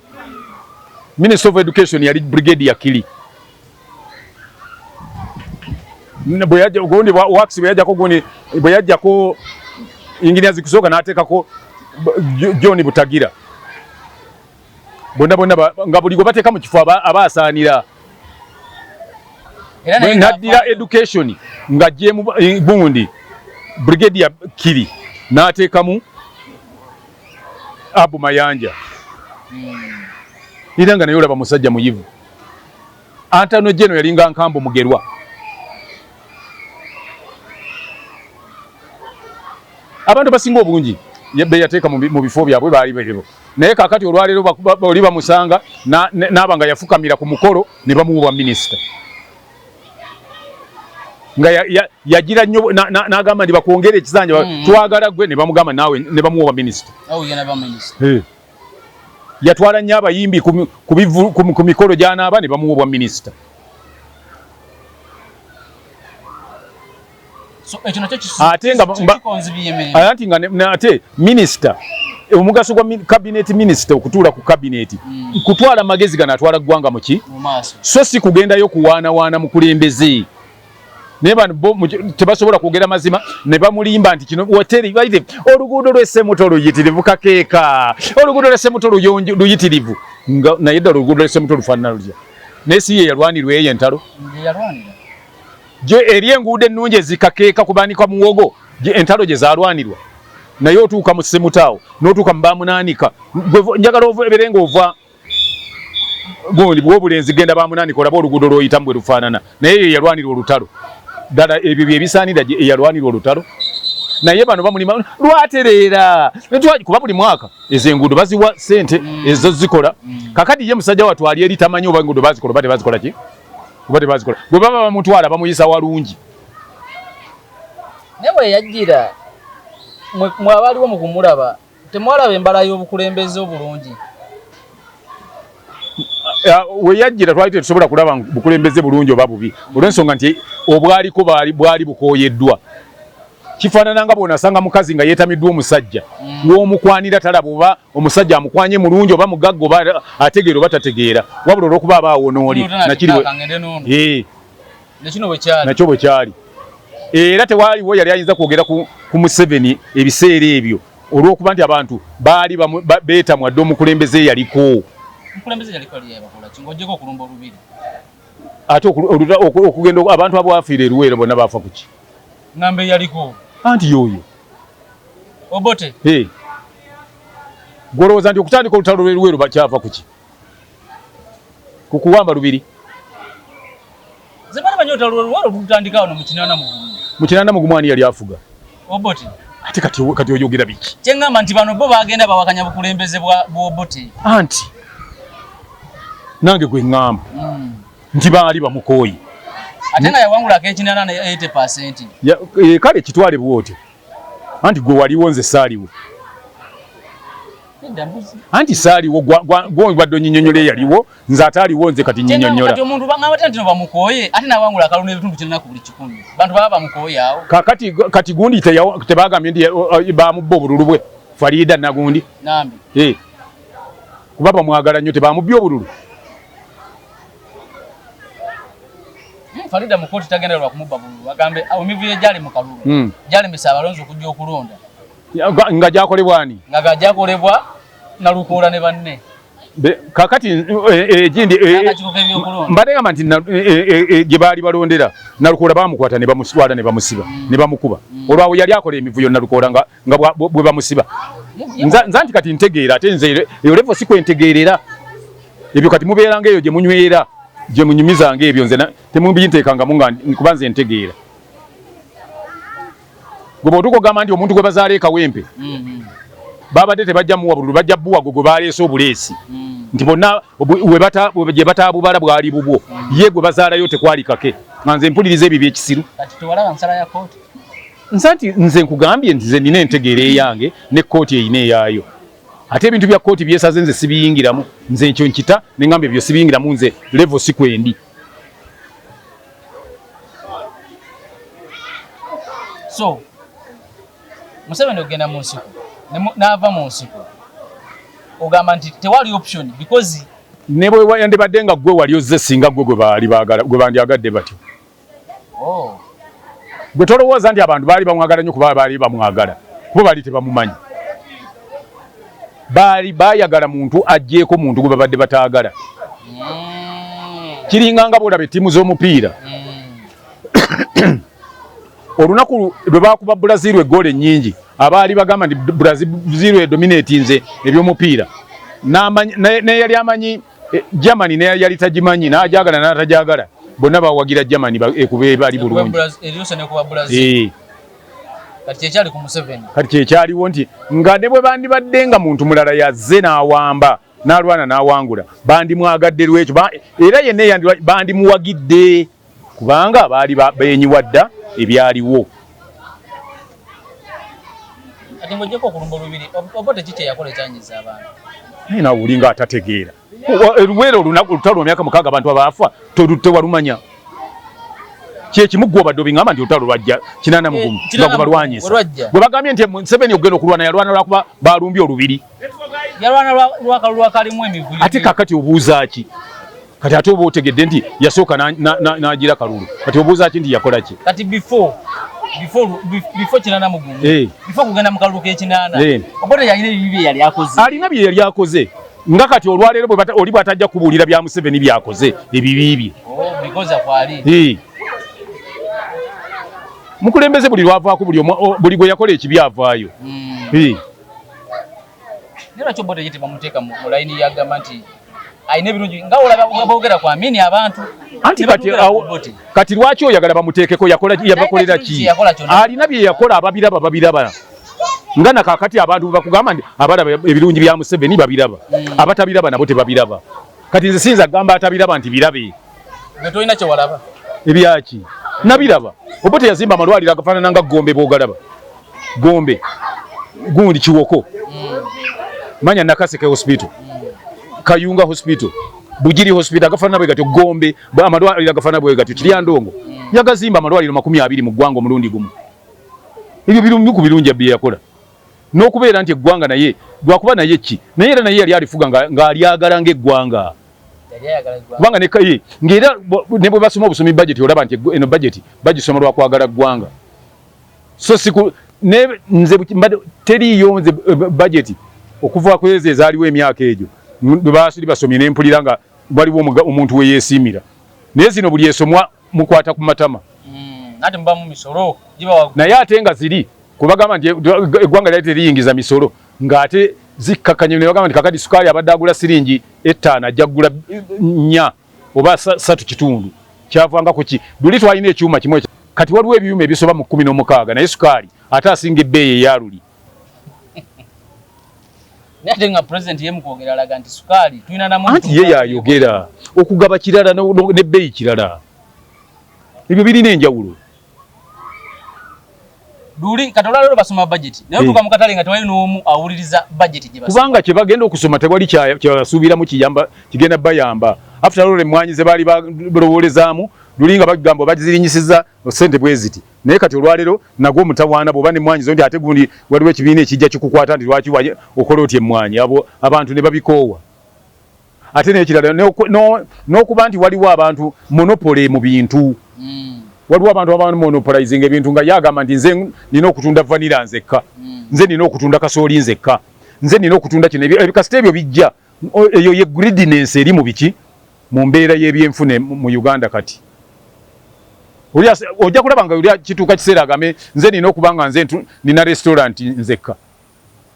minister of education yali Brigadier Kili bwe yajja gundi wax bwe yajja ko gundi bwe yajja ko engineer zikusooka n'ateekako John Butagira bonna nga buli gwe bateeka mu kifo abaasaanira naddira education nga jemu gundi Brigadier Kili n'ateekamu Abu Mayanja era nga naye olaba musajja muyivu Antano Jeno yalinga Nkambo Mugerwa abantu basinga obungi yebbe yateeka mu bifo byabwe baali berevo naye kakati olwaleero oli bamusanga n'abanga yafukamira ku mukolo ne bamuwa minisita nga yagira nnyo n'agamba nti bakwongera ekisanja twagala gwe ne bamugamba naawe ne bamuwa minisita yatwala nnyo abayimbi ku mikolo gy'anaaba ne bamuwa minisita ate nga ate minisita omugaso gwa cabinet minister okutuula ku cabinet kutwala amagezi gano atwala ggwanga muki so si kugendayo kuwaanawaana mukulembeze Neba tebasobola kwogera mazima ne bamulimba nti kino hoteli baite oluguudo lw'Essemuto luyitirivu kakeeka oluguudo lw'Essemuto luyitirivu nga naye ddala oluguudo lw'Essemuto lufaanana lutya n'esi ye yalwanirwa eyo entalo gye eri enguudo ennungi ezikakeeka kubaanika muwogo entalo gye zaalwanirwa naye otuuka mu Ssemutaawo n'otuuka mu Bamunaanika njagala ebere ng'ova gundi bw'obulenzi genda Bamunaanika olaba oluguudo lw'oyitamu bwe lufaanana naye ye yalwanirwa olutalo ddala ebyo bye bisaanira eyalwanirwa olutalo naye bano bamulima lwatereera kuba buli mwaka ezo enguudo baziwa ssente ezo zikola kakati ye musajja watwali eri tamanyi oba enguudo bazikola bate bazikola ki oba tebazikola bwe baba bamutwala bamuyisa walungi ne bwe yajjira mwe abaliwo mu kumulaba temwalaba embala y'obukulembeze obulungi we yajjira twali tetusobola kulaba bukulembeze bulungi oba bubi olw'ensonga nti obwaliko bwali bukooyeddwa kifaanana nga bw'onasanga mukazi nga yeetamiddwa omusajja w'omukwanira talaba oba omusajja amukwanye mulungi oba mugagga oba ategeera oba tategeera wabula olw'okuba abaawo n'oli nakyo bwe kyali era tewaaliwo yali ayinza kwogera ku Museveni ebiseera ebyo olw'okuba nti abantu baali beetamwa dde omukulembeze yaliko ate okugenda abantu abwafiira eruweero bonna baafa kuki ngambe yaliko anti yoyo Obote golowooza nti okutandika olutalo lw'eruweero bakyava kuki kukuwamba lubiri zemana banyota lw'eruweero lutandikawo no mu kinana mugumu ani yali afuga Obote ate kati oyogera biki kyengamba nti bano bo bagenda bawakanya bukulembeze bwa Obote anti nange gwe ŋŋamba nti baali bamukooyi ate nga yawangulako ekinana ne 80%. Kale kitwale bwotyo anti gwe waliwo nze saaliwo anti saaliwo gwobadde onnyinyonnyola yaliwo nze ate aliwo nze kati nyinyonnyola kati omuntu bangamba tino bamukooye ate nawangula akalulu n'ebitundu kirina ku buli 100 bantu baba bamukooye awo kati gundi tebagambye nti bamubba obululu bwe Farida Nagundi nambi kuba bamwagala nnyo tebamubbi obululu Farida mukoti tagenda lwa kumubba bululu bagambe omivuye jali mu kalulu jali misaba alonzo okujja okulonda nga gyakolebwani nga gyakolebwa na Lukola ne banne kakati egindi mbadde gamba nti gye baali balondera na Lukola bamukwata ne bamuswala ne bamusiba ne bamukuba olwawo yali akola emivuyo na Lukola nga bwe bamusiba nza nti kati ntegeera ate nze eyo levo si kwentegeerera ebyo kati mubeeranga eyo gye munywera gye munyumizanga ebyo nze temumbinteekangamu nga kuba nze ntegeera gwe bw'otukugamba nti omuntu gwe bazaala ekawempe babadde tebajja muwa bululu bajja buwago gwe baleese obuleesi nti bonna gye bataabubala bwali bubwo ye gwe bazaalayo tekwali kake nga nze mpuliriza ebyo byekisiru nsa nti nze nkugambye nti nze nina entegeera eyange ne kkooti eyina eyaayo ate ebintu bya kkooti byesaze nze sibiyingiramu nze ekyo nkita ne ngamba ebyo sibiyingiramu nze levo si kwendi so Museveni ogenda mu nsiko n'ava mu nsiko ogamba nti tewali option because ne bwe yandibadde nga gwe wali ozze singa gwe gwe bandyagadde batyo gwe tolowooza nti abantu baali bamwagala nnyo kuba baali bamwagala kuba baali tebamumanyi baali bayagala muntu ajjeeko muntu gwe babadde bataagala kiringanga bwolaba ettiimu z'omupiira olunaku lwe bakuba Brazil eggoolo ennyingi abaali bagamba nti Brazil edominatinze ebyomupiira neyali amanyi Germany neyali tagimanyi n'ajagala n'atajagala bonna bawagira Germany ekuba ebali bulungi kati kyekyaliwo nti nga ne bwe bandibadde nga muntu mulala yazze n'awamba n'alwana n'awangula bandimwagadde lwekyo era yenna bandimuwagidde kubanga baali beenyiwa dda ebyaliwo ati ngojeko okulumba olubiri Obote kiki yakola ekyanyiza abantu naye nawe olinga atategeera eruweero olutalo emyaka 6 abantu abaafa tewalumanya kyekimu gwe obadde obiŋŋamba nti olutalo lwajja 80 nga gwe balwanyisa gwe bagambye nti Museveni okugenda okulwana yalwana lwakuba balumbye olubiri yalwana lwakalulu akalimu emivuyo ate kakati obuuza ki kati ate oba otegedde nti yasooka n'agira kalulu kati obuuza ki nti yakola ki kati before kinana mugumu before kugenda mu kalulu k'ekinaana Obote yalina ebibi yali akoze alina bye yali akoze nga kati olwaleero oli bw'atajja kubuulira bya Museveni byakoze ebibi bye because akwali mukulembeze buli lwavaako buli gwe yakola ekibi avaayo nera kyo Obote yitibwa muteeka mu layini yagamba nti ayina ebirungi nga olaba boogera ku amini abantu anti kati lwaki oyagala bamuteekeko yabakolera ki alina bye yakola babiraba nga nakakati abantu bakugamba nti abalaba ebirungi bya Museveni babiraba abatabiraba nabo tebabiraba kati nze siyinza kugamba atabiraba nti birabe tolina kye walaba ebyaki nabiraba Obote yazimba amalwaliro agafaanana nga Gombe boogalaba Gombe gundi Kiwoko manya Nakaseke hospital Kayunga hospital Bujiri hospital agafaanana bwe gatyo Gombe amalwaliro agafaanana bwe gatyo Kiryandongo yagazimba amalwaliro 20 mu ggwanga omulundi gumu ebyo birungi ku birungi bye yakola n'okubeera nti eggwanga naye lwakuba naye ki naye era naye yali alifuga nga alyagala ng'eggwanga kubanga nekaye ng'era ne bwe basoma obusomi budget olaba nti eno budget bagisoma lwakwagala ggwanga so nze teriiyo nze budget okuva ku ezo ezaaliwo emyaka egyo baasuli basomye ne mpulira nga waliwo omuntu we yeesiimira naye zino buli esomwa mukwata ku matama ate mbamu misolo naye ate nga ziri kubagamba nti eggwanga lyali teriyingiza misolo ng'ate zikkakanye ne bagamba nti kakati sukaali abadde agula siringi 5 ajja kugula 4 oba 3.5 kyavanga ku ki luli twalina ekyuma kimwe kati waliwo ebyuma ebisoba mu 16 naye sukaali ate asinga ebbeeyi eyaluli nate nga president yemu kwogera alaga nti sukaali tulina namu anti ye yayogera okugaba kirala n'ebbeeyi kirala ebyo birina enjawulo Duli katola lero basoma budget. Naye tuka mukatale nga tewali n'omu awuliriza budget gye basoma. Kubanga kye bagenda okusoma tewali kyasuubira mu kiyamba kigenda bayamba. After all emwanyi ze bali balowolezaamu lulinga bagamba bazirinyisiza sente bweziti. Naye kati olwalero nagwo omutawaana bwoba n'emwanyi zo nti ate gundi waliwo ekibiina ekijja kikukwata nti lwaki okola otya emwanyi abo abantu ne babikoowa. Ate n'ekirala n'okuba nti waliwo abantu monopole mu bintu. Waliwo abantu abamu monopolizing ebintu nga yagamba nti nze nina okutunda vanilla nzekka nze nina okutunda kasooli nzekka nze nina okutunda kino ebikasite ebyo bijja eyo ye greediness eri mu biki mu mbeera y'ebyenfune mu Uganda kati ojja kulaba nga yuli kituuka kiseera agambe nze nina okuba nga nze nina restaurant nzekka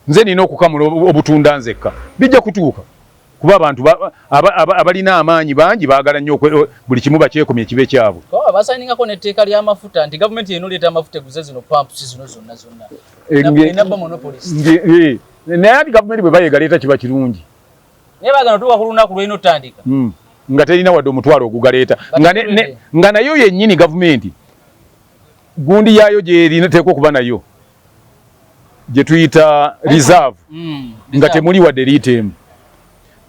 nze nina okukamula obutunda nzekka bijja kutuuka kuba abantu abalina amaanyi bangi baagala nnyo buli kimu bakyekomye ekibe kyabwe. Basainingako n'etteeka ly'amafuta nti gavumenti yeno leeta amafuta eguze zino pampusi zino zonna. Enaba monopolist. Naye ati gavumenti bwe bayegaleeta kiba kirungi. Naye baagala otuuka ku lunaku lw'eno otandika. Nga terina wadde omutwalo ogugaleeta. Nga nayo yennyini gavumenti gundi yaayo gy'erinateekwa okuba nayo gye tuyita reserve nga temuli wadde liiteemu.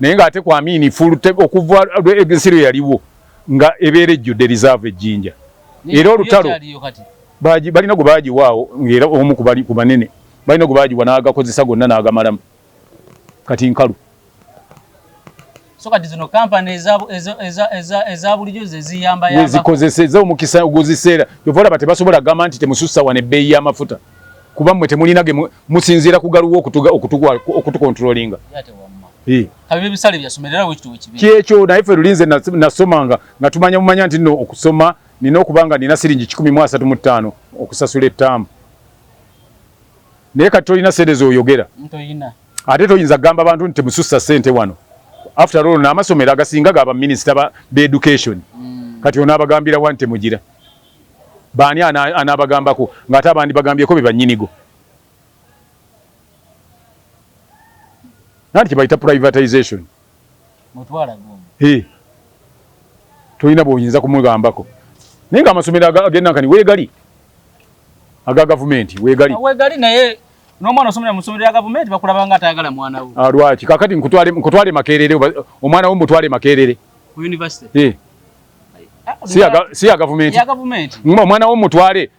Naye ng'ate kwamini okuva ensiro yaliwo nga ebeera ejjudde reserve ejjinja. Era olutalo balina gwe baagiwaawo ng'era omu ku banene balina gwe baagiwa n'agakozesa gonna n'agamalamu kati nkalu. So kati zino kampani eza bulijjo ze ziyamba yamba wezikozeseza omukisa oguziseera yova olaba tebasobola gamba nti temusussa wane ebbeeyi y'amafuta kuba mmwe temulinage musinziira kugaluwo okutukontrolinga. Ebisale byasomerera wekitu wekibi. Kyekyo naye ffe lulinze nasomanga nga mumanya nti nno okusoma nina okubanga nina siringi 135 okusasula ettaamu. Naye kati tolina sente z'oyogera. Ate toyinza kugamba abantu nti temusussa ssente wano. After all n'amasomero agasinga gaba minisita b'education. Kati onaabagambira wante mugira. Baani anaabagambako ng'ate abandi bagambyeko be bannyinigo. Nanti kibayita privatization. Mutwala gombe. Toyina bw'oyinza kumugambako. Naye nga amasomero agenda nkani weegali. Aga gavumenti weegali. Weegali naye n'omwana osomera mu ssomero lya gavumenti bakulaba nga atayagala mwana we. Lwaki kakati nkutwale Makerere omwana wo mutwale Makerere. Ku university. Si ya gavumenti. Ya gavumenti. Omwana wo mutwale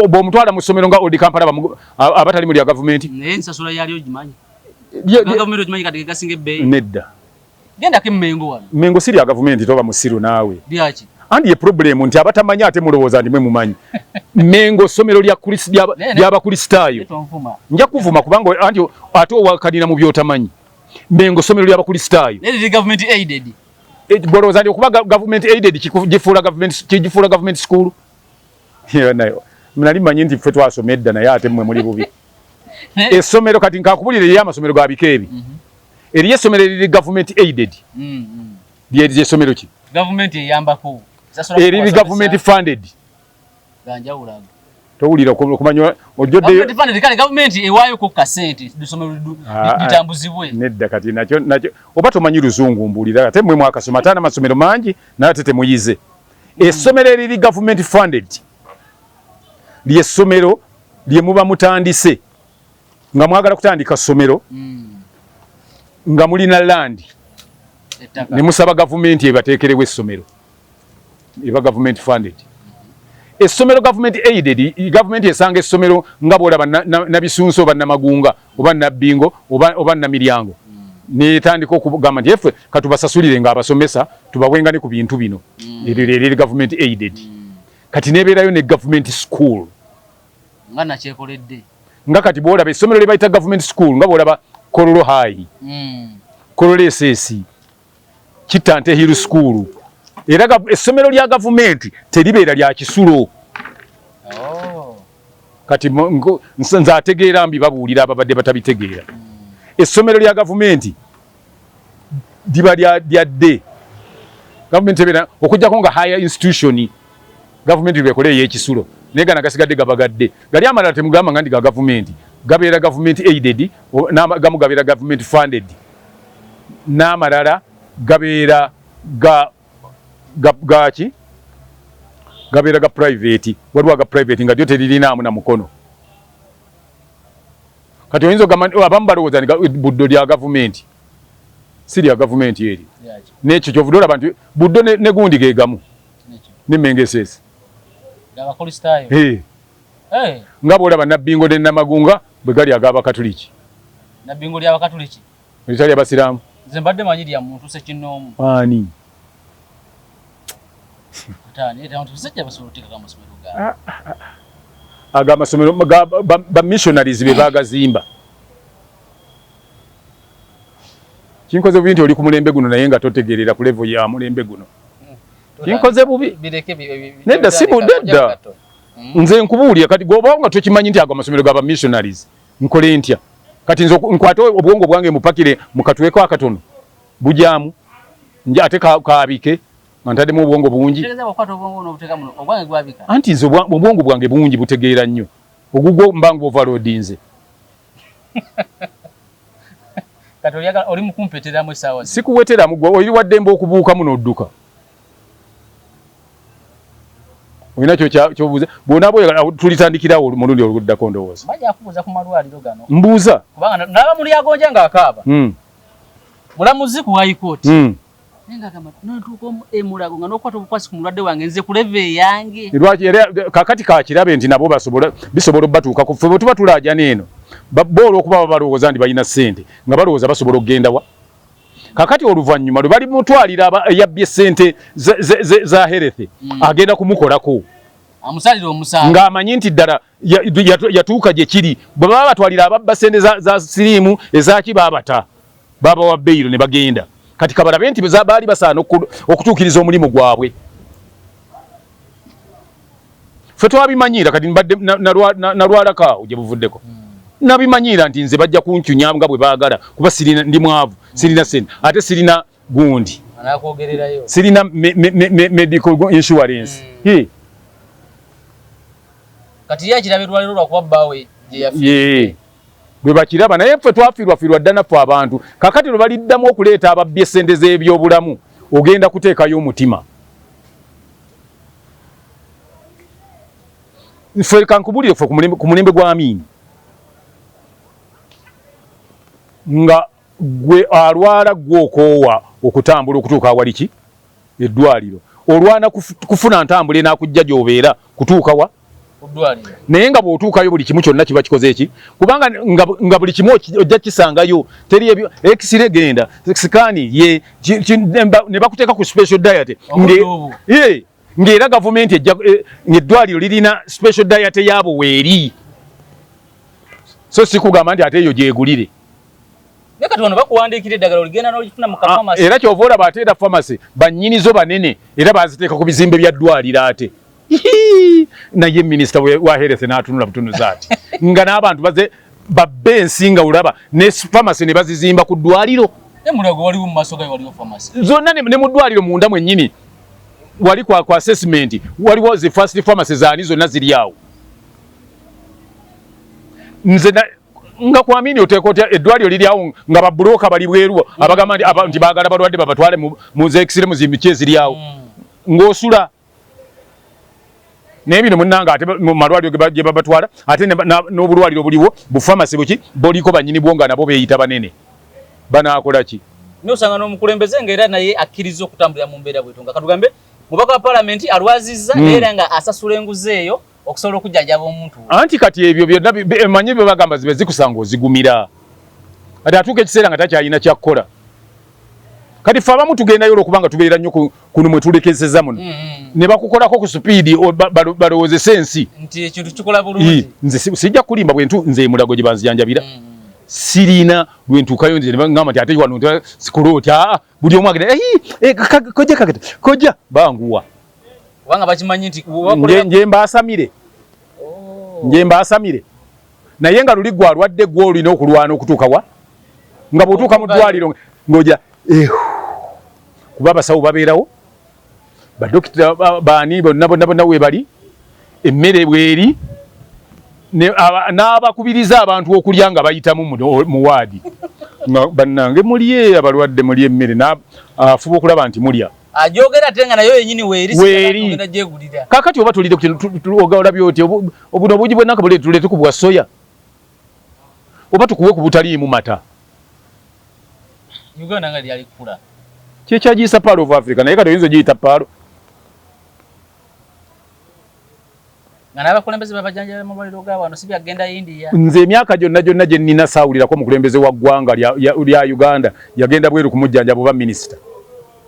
bw'omutwala mu ssomero nga Old Kampala abatali mu lya gavumenti. Naye ensasula yali ogimanyi. Nedda. genda ke Mengo wano Mengo siri ya government toba musiru nawe byaki andi ye problem nti abatamanya ate mulowooza ndi mwe mumanyi Mengo somero lya Kristaayo nja kuvuma kubanga anti ate wakanira mu byotamanyi Mengo somero lya Kristaayo ne government aided bolowooza ndi okuba government aided kigifuula government school nayo nali manyi nti ffe twasomedda naye ate mmwe muli bubi essomero kati nkakubulira eri amasomero ga bikeebi eri essomero eriri government aided lyeri essomero ki government eyambako eriri government funded ganjawulaga towulira okumanya ojjodde government ewaayo ko kasente dusomero ditambuzibwe nedda kati nakyo oba tomanyi luzungu mbuulira ate mmwe mwakasoma ataana amasomero mangi naye ate temuyize essomero eriri government funded lyessomero lye muba mutandise nga mwagala kutandika ssomero nga mulina land ne musaba gavumenti ebateekerewo essomero eba government funded essomero government aided government esanga essomero nga bwolaba nabisunso oba namagunga oba nabbingo oba namiryango netandika okugamba nti effe katubasasulire nga abasomesa tubawenga ne ku bintu bino eriri government aided kati nebeerayo ne government school nga nakyekoledde nga kati bwolaba essomero lye bayita government school nga bwolaba Kololo High Kololo SS Kitante Hill School era essomero lya government teribeera lya kisulo kati nze ategeera mbi babuulira ababadde batabitegeera essomero lya government diba lya dde government ebeera okujjako nga higher institution government lwekola ey'ekisulo naye gana gasigadde gabagadde gali amalala temugamba nga ndi ga government gabeera government aided gamu gabeera government funded n'amalala gabeera gaki gabeera ga private waliwo aga private nga lyo teririnaamu na mukono kati oyinza abamu balowooza ni buddo lya government si lya government eri nekyo kyovudde olaba nti buddo ne gundi ge gamu ne Mengesesi nga bwolaba nabbingo ne namagunga bwe gali ag'abakatuliki nabbingo ly'abakatuliki litali abasiraamu nze mbadde manyi lya muntu sekinnoomu ani agamasomero ba missionaries be bagazimba kinkoze bubi nti oli ku mulembe guno naye nga totegeerera ku level ya mulembe guno kinkoze bubi nedda si budedda nze nkubuulira kati goba nga tokimanyi nti ago amasomero gaba missionaries nkole ntya kati nze nkwate obwongo bwange mupakire mukatweko akatono bujamu nje ate kaabike ntaddemu obwongo bungi anti nze obwongo bwange bungi butegeera nnyo ogugwo mbangu overload nze oli mukumpeteramu essaawa sikuweteramu gwe oli waddembe okubuukamu n'odduka olina kyobuuza bwona bwe tulitandikirawo mulundi oluddako ndowooza bajja kubuuza ku malwaliro gano mbuuza kubanga nalaba muli agonja ng'akaaba mulamuzi ku high court nenga kama tunatuuka emulago nga n'okukwata obukwasi ku mulwadde wange nze ku leve yange lwaki era kakati kakirabe nti nabo bisobola obbatuukako ffe bwe tuba tulaaja n'eno boola okuba babalowooza nti balina ssente nga balowooza basobola okugenda wa kakati oluvannyuma lwe bali mutwalira yabbye ssente za health agenda kumukolako amusalira omusango ng'amanyi nti ddala yatuuka gye kiri bwe baba batwalira ababba ssente za siriimu ezaki baabata babawa beyiro ne bagenda kati kabalabe nti baali basaana okutuukiriza omulimu gwabwe ffe twabimanyira kati mbadde nalwalakaawo gye buvuddeko nabimanyiira nti nze bajja kuncunya nga bwe baagala kuba sirina ndi mwavu sirina ssente ate sirina gundi sirina medical insurance kati yakiraba edwaliro lwakuba bbaawe bwe bakiraba naye ffe twafiirwafiirwa dda naffe abantu kakati lwe baliddamu okuleeta ababbye essente z'ebyobulamu ogenda kuteekayo omutima ffe kankubulire ffe ku mulembe gwa Amini nga gwe alwala gw'okoowa okutambula okutuuka awali ki eddwaliro olwana kufuna ntambula enaakujja gy'obeera kutuuka wa kudwaliro naye nga bw'otuukayo buli kimu kyonna kiba kikoze eki kubanga nga buli kimu ojja kisangayo teri ebyo x-ray genda sikaani ye ne bakuteeka ku special diet ng'era gavumenti ng'eddwaliro lirina special diet yaabo weeri so si kugamba nti ate eyo gyegulire kati wano bakuwandiikira eddagala oligenda n'olifuna mu kafamasi era kyova olaba ate era famasi bannyinizo banene era baziteeka ku bizimbe bya ddwaliro ate naye minisita wa health n'atunula butunuza ati nga n'abantu baze babbe ensi nga olaba ne famasi ne bazizimba ku ddwaliro Mulago waliwo mu maaso gayo waliwo famasi zonna ne mu ddwaliro munda mwennyini wali kwa assessment waliwo zi first pharmacy zaani zonna ziri awo nze nga kwamini oteekotya eddwaliro liri awo nga babulooka bali bweru abagamba nti baagala balwadde babatwale mu zeekisire muzimbi eziri awo ng'osula naye bino munnanga ate mu malwaliro gye babatwala ate n'obulwaliro buliwo bufamasi buki boliko bannyini bwo nga nabo beeyita banene banaakola ki nosanga n'omukulembeze ng'era naye akkiriza okutambulira mu mbeera bwetu nga katugambe mubaka wa palamenti alwazizza era nga asasula enguzi eyo okusobola okujjanjaba omuntu anti kati ebyo byonna manyi bye bagamba zibe zikusanga ozigumira ate atuuka ekiseera nga takyalina kyakkola kati ffe abamu tugendayo olwokubanga tubeera nnyo kuno mwe tulekezeza muno ne bakukolako ku supiidi balowoozesa ensi nti ekintu kikola bulungi nze sijja kulimba bwe Mulago gye banzijanjabira sirina lwe ntuukayo nze ne baŋŋamba nti ate wano sikola otya buli omu agenda kojja kagata kojja banguwa kubanga bakimanyi nti nje mbaasamire nje mbaasamire naye nga luli gwe alwadde gwe olina okulwana okutuuka wa nga bw'otuuka mu ddwaliro ng'ojja kuba abasawo babeerawo badokita baani bonna weebali emmere bweri n'abakubiriza abantu okulya nga bayitamu mu waadi bannange mulye abalwadde mulye emmere afuba okulaba nti mulya ajogera ate nga nayo yennyini weeri gyegulira kaakati oba tulire olabye oti obuno obugi bwennaka tulete ku bwa soya oba tukuwe ku butaliimu mata Uganda nga lyali kula kyekyagiisa Pearl of Africa naye kati oyinza ogiyita Pearl nga n'abakulembeze babajanjala mu malwaliro ga wano si byagenda India nze emyaka gyonna gye nnina saawulirako omukulembeze wa ggwanga lya Uganda yagenda bweru kumujjanjaba oba minisita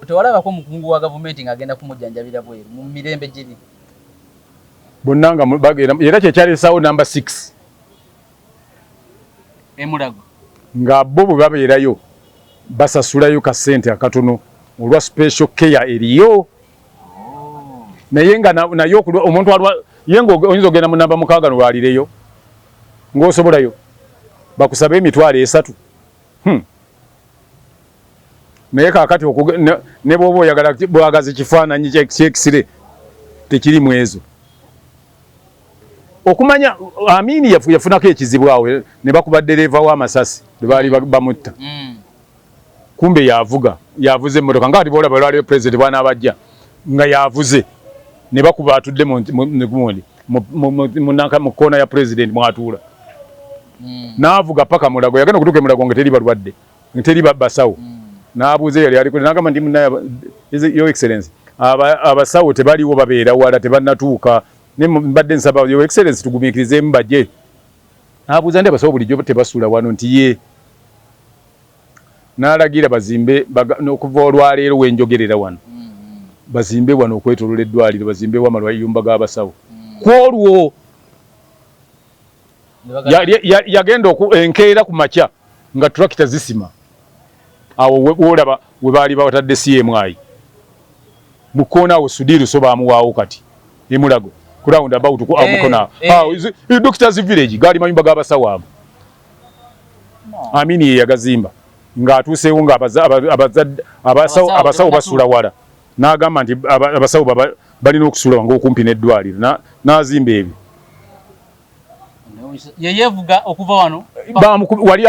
tewalabako omukungu wa gavumenti ng'agenda kumujjanjabira bweru mu mirembe giri bonna nga bagenda era kyekyaleesaawo namba 6 Mulago nga bo bwe babeerayo basasulayo kasente akatono olwa special care eriyo naye nga naye omuntu ye ng'oyinza ogenda mu namba 6 nolwalireyo ng'osobolayo bakusaba emitwalo 3 naye kaakati ne bw'oba oyagala bwagaza ekifaananyi ky'ekisire tekirimu ezo okumanya Amini yafunako ekizibu awo ne bakuba ddereeva w'amasasi lwe baali bamutta kumbe yavuze emmotoka nga ati boolaba olwaliyo pulezidenti bw'anaabajja nga yavuze ne bakuba atudde mu koona ya pulezidenti mwatuula n'avuga paka Mulago yagenda okutuuka Mulago nga teri balwadde nga teri basawo n'abuuza yali aliko n'agamba nti munnaye Your Excellency abasawo tebaliwo babeera wala tebannatuuka ne mbadde nsaba Your Excellency tugumiikirizeemu bajje n'abuuza nti abasawo bulijjo tebasuula wano nti ye n'alagira bazimbe okuva olwaleero wenjogerera wano bazimbe wano okwetoolola eddwaliro bazimbewo amayumba g'abasawo kwolwo yagenda enkeera ku makya nga turakita zisima awo wolaba we baali batadde CMI mukoona awo Sudiru so baamuwaawo kati Mulago ku round about amukona Doctors Village gaali mayumba g'abasawo abo Amini ye yagazimba ng'atuuseewo nga abasawo basula wala n'agamba nti abasawo balina okusula wange okumpi n'eddwaliro n'azimba ebyo yeyevuga okuva wano wali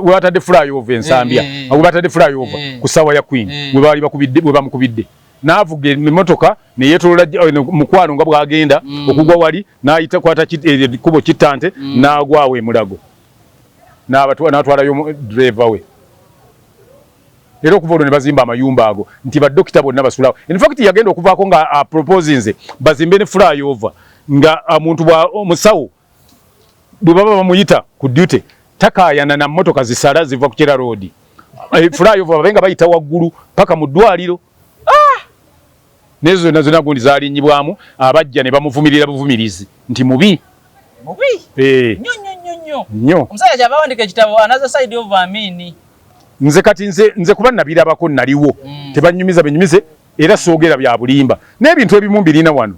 webatadde flyover ensambya webatadde flyover ku ssaawa ya Queen we bamukubidde n'avuga emmotoka ne yeetolola mukwano nga bw'agenda okugwa wali n'ayita kwata ekkubo kittante n'agwawo Mulago n'atwalayo driver we era okuva olwo ne bazimba amayumba ago nti badokita bonna basulawo in fact yagenda okuvaako nga proposinze bazimbe ne flyover nga omuntu wa omusawo baba bamuyita ku duty takayana na motoka zisala ziva ku Kira Road flyover babenga bayita waggulu paka mu ddwaliro nezo nazo nagundi zali nyibwamu abajja ne bamuvumirira buvumirizi nti mubi nnyo omusajja kyabawandika ekitabo another side of Amini nze kati nze kuba nabirabako naliwo tebanyumiza benyumize era soogera bya bulimba n'ebintu ebimu birina wano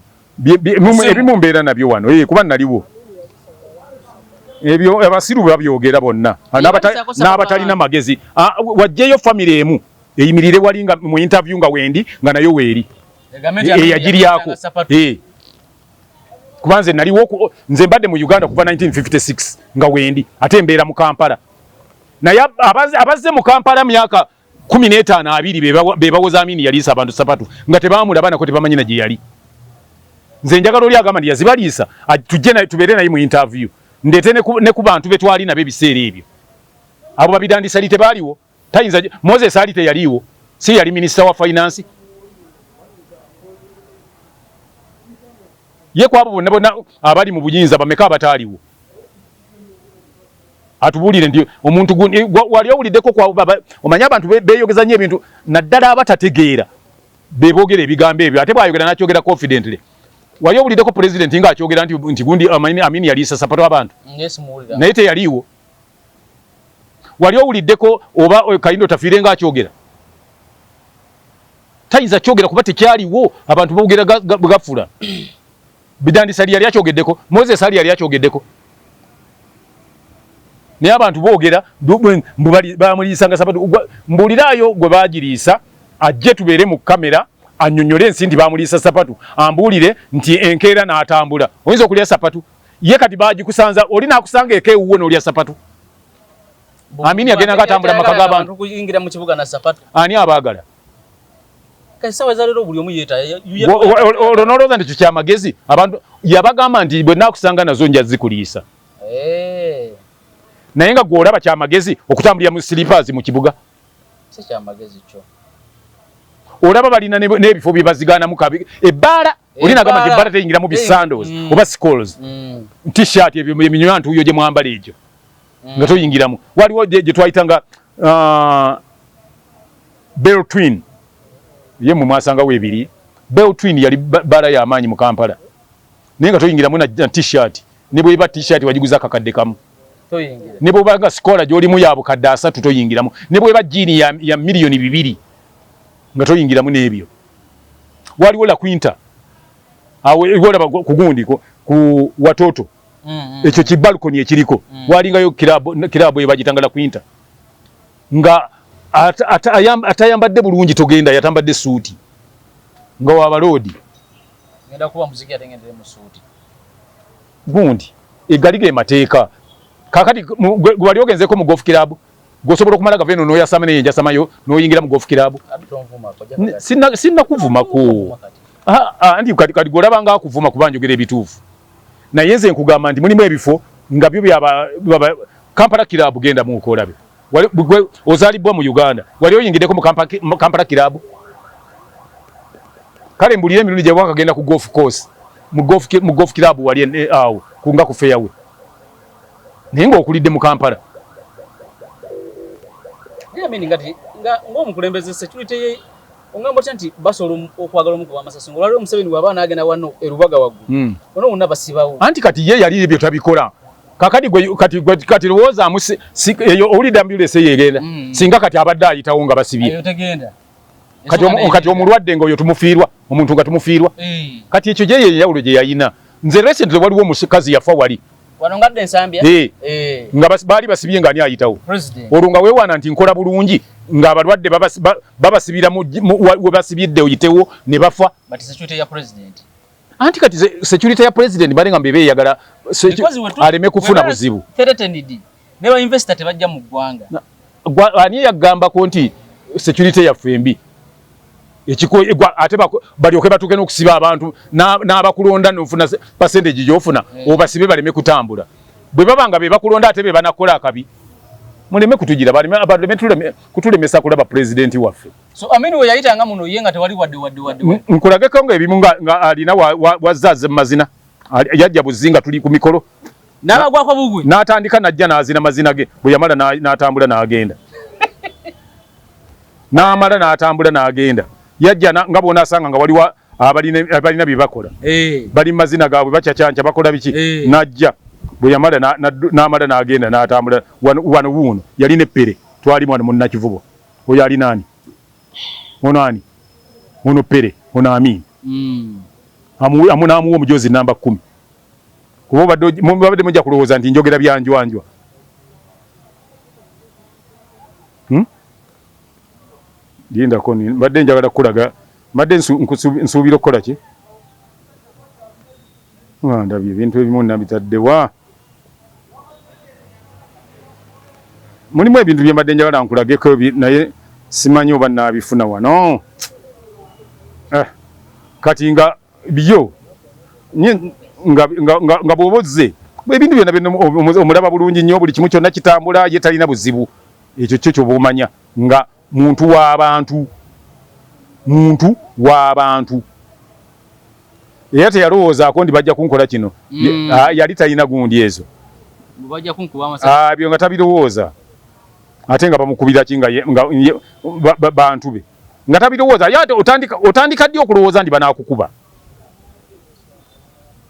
ebimu mbeera nabyo wano kuba naliwo ebyo abasiru babyogera bonna n'abatalina magezi wajjeyo family emu eyimirire wali nga mu interview nga wendi nga nayo weeri yagiryako kubanze naliwo nze mbadde mu Uganda kuva 1956 nga wendi ate mbeera mu Kampala naye abazze mu Kampala myaka 15 bebawoza Amini yaliisa abantu sapatu nga tebamulaba ko tebamanyi na gye yali nze njagala oli agamba ndi yazibaliisa tujje tubeere naye mu interview ndete ne ku bantu betwali nabe biseera ebyo abo babidandisa lite baliwo tayinza Moses alite yaliwo si yali minister wa finance ye kwabo bonna abali mu buyinza bameka abataliwo atubulire ndi omuntu wali owuliddeko kwa omanya abantu beyogeza nnyo ebintu naddala abatategeera bebogera ebigambo ebyo ate bwayogera nakyogera confidently wali owuliddeko president nga akyogera nti gundi Amini yaliisa sapatu abantu naye teyaliwo wali owuliddeko oba Kayindo Tafiire nga akyogera tayinza kyogera kuba tekyaliwo abantu bogera gafula bidandisa yali akyogeddeko Moses ali yali akyogeddeko naye abantu boogera bamuliisanga sapatu mbulirayo gwe bagiriisa ajje tubeere mu kamera annyonnyole ensi nti bamuliisa sapatu ambuulire nti enkeera n'atambula oyinza okulya sapatu ye kati bagikusanza oli naakusanga eka ewuwo n'olya sapatu Amini agenda nga atambula mu maka g'abantu kuyingira mu kibuga na sapatu ani abaagala kaisawa ezalero buli omu yeeta olwo n'olowooza nti kyo kyamagezi abantu yabagamba nti bwe naakusanga nazo nja zikuliisa naye nga gw'olaba kyamagezi okutambulira mu slippers mu kibuga si kyamagezi kyo olaba balina n'ebifo bye bazigaanamu ebbaala oli nagamba nti ebbaala teyingiramu bisandos oba scoles t-shirt ebyo eminywantu yo gye mwambala egyo nga toyingiramu waliwo gye twayitanga Bell Twin ye mu mwasangawo ebiri Bell Twin yali bbaala y'amaanyi mu Kampala naye nga toyingiramu na t-shirt ne bweba t-shirt wagiguza akakadde kamu ne bwebanga sikola gy'olimu ya bukadde 3 toyingiramu ne bweba jiini ya miliyoni 2 nga toyingiramu n'ebyo waliwo la Quinta awo olaba ku gundi ku watoto ekyo kibalkoni ekiriko walingayo kirabo ebagitanga la Quinta nga atayambadde bulungi togenda yatambadde suuti nga wabaloodi ngenda kuba muziki atengendere mu suuti gundi egaliga emateeka kakati gwali ogenzeko mu golf club gosobola okumala gaveno n'oyasama n'enjasamayo n'oyingira mu golf club sinna kuvumako andi kati gwolaba nga akuvuma kuba njogera ebituufu naye nze nkugamba nti mulimu ebifo nga byo byaba Kampala club genda mu okolabe ozaalibwa mu Uganda wali oyingiddeko mu Kampala club kale mbulire emirundi gye wakagenda ku golf course mu golf club wali awo kunga ku fairway naye ng'okulidde mu Kampala Amini ngati ng'omukulembeze security ye ongamba nti basobola okwagala omukuba amasasi ng'olwaliwo Museveni bw'aba n'agenda wano erubaga waggulu ono wonna basibawo anti kati ye yali ebyo tabikola kati lowoozamu eyo owulidde ambulance yegenda singa kati abadde ayitawo nga basibye kati omulwadde ng'oyo tumufiirwa omuntu nga tumufiirwa kati ekyo gye yeyawulo gye yayina nze recently waliwo omukazi yafa wali wanongadde ensambya nga baali basibye nga ani ayitawo olwo nga weewaana nti nkola bulungi ng'abalwadde babasibira we basibidde oyitewo ne bafa anti kati security ya president bale nga mbebe eyagala aleme kufuna buzibu ne ba investor tebajja mu ggwanga ani yagambako nti security yaffe mbi ate balyoke batuuke n'okusiba abantu n'abakulonda n'ofuna percentage gy'ofuna obasibe baleme kutambula bwe baba nga be bakulonda ate be banakola akabi muleme kutugira baleme kutulemesa kulaba pulezidenti waffe so Amini we yayitanga muno ye nga tewali wadde nkulageko nga ebimu nga alina wazaaze mu mazina yajja buzinga tuli ku mikolo n'abagwa kwa bugwe n'atandika najja n'azina mazina ge bwe yamala n'atambula n'agenda n'amala n'atambula n'agenda yajja nga bona asanga nga waliwo abalina bye bakola bali mazina gaabwe bacacyanca bakola biki najja bwe yamala n'amala n'agenda n'atambula wano wuuno yalina eppere twali mwana munnakivubo oyo ali nani ono ani ono pere ono Amin n'amuwa omujozi namba 10 kuba babadde mujja kulowooza nti njogera byanjwanjwa lindako mbadde njagala kukulaga mbadde nsuubira okukola ki ndabye ebintu ebimu nabitaddewa mulimu ebintu bye mbadde njagala nkulageko naye simanyi oba nabifuna wano kati nga byo nga bw'obozze ebintu byonna byonna omulaba bulungi nnyo buli kimu kyonna kitambula ye talina buzibu ekyo kyo kyoba omanya nga muntu w'abantu era teyalowoozaako ndi bajja kunkola kino yali talina gundi ezo byo nga tabirowooza ate nga bamukubira ki nga bantu be nga tabirowooza ate otandika ddi okulowooza ndi banaakukuba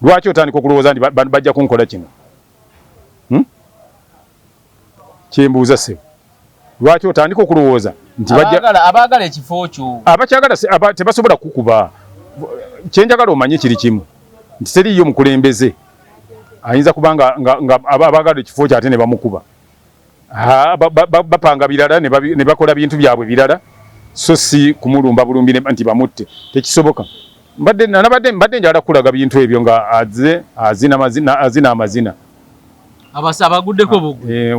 lwaki otandika okulowooza ndi bajja kunkola kino kyembuuza sebo lwaki otandika okulowooza nti abaagala ekifo kyo abakyagala tebasobola kukuba kyenjagala omanye kiri kimu nti teriiyo mukulembeze ayinza kuba nga abaagala ekifo kyo ate ne bamukuba bapanga birala ne bakola bintu byabwe birala so si kumulumba bulumbi nti bamutte tekisoboka mbadde njagala kukulaga bintu ebyo nga azina amazina abaguddeko bugwe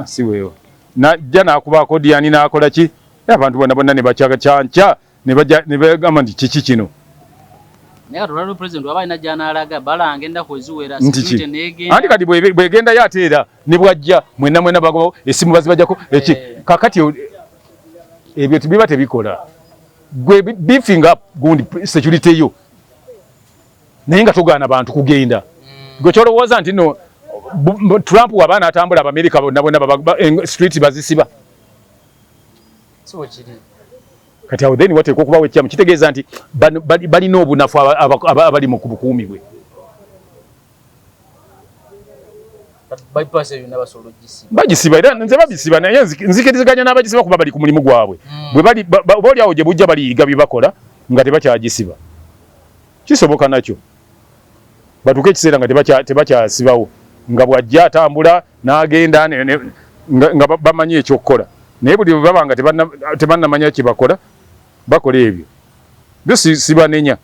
si weewa najja n'akubaako Diani n'akola ki abantu bonna ne bakyakyanca ne bagamba nti kiki kino naye katulalo president waba alina gy'anaalaga balanga ennaku eziwera anti kati bwegendayo ate era ne bwajja mwenna bagobawo essimu bazibajjako eki kakati ebyo biba tebikola gwe beefing up gundi security yo naye nga togaana bantu kugenda gwe kyolowooza nti no Trump waba n'atambula Abamerika bonna street bazisiba kati awo then wateekwa okubawo ekyamu kitegeeza nti balina obunafu abali mu bukuumi bwe bagisiba era nze babisiba naye nzikiriziganya n'abagisiba kuba bali ku mulimu gwabwe bwe oli awo gye bujja baliyiga bye bakola nga tebakyagisiba kisoboka nakyo batuuke ekiseera nga tebakyasibawo nga bwajja atambula n'agenda nga bamanyi ekyokukola naye buli bwe baba nga tebannamanya kyebakola bakola ebyo byo sibanenya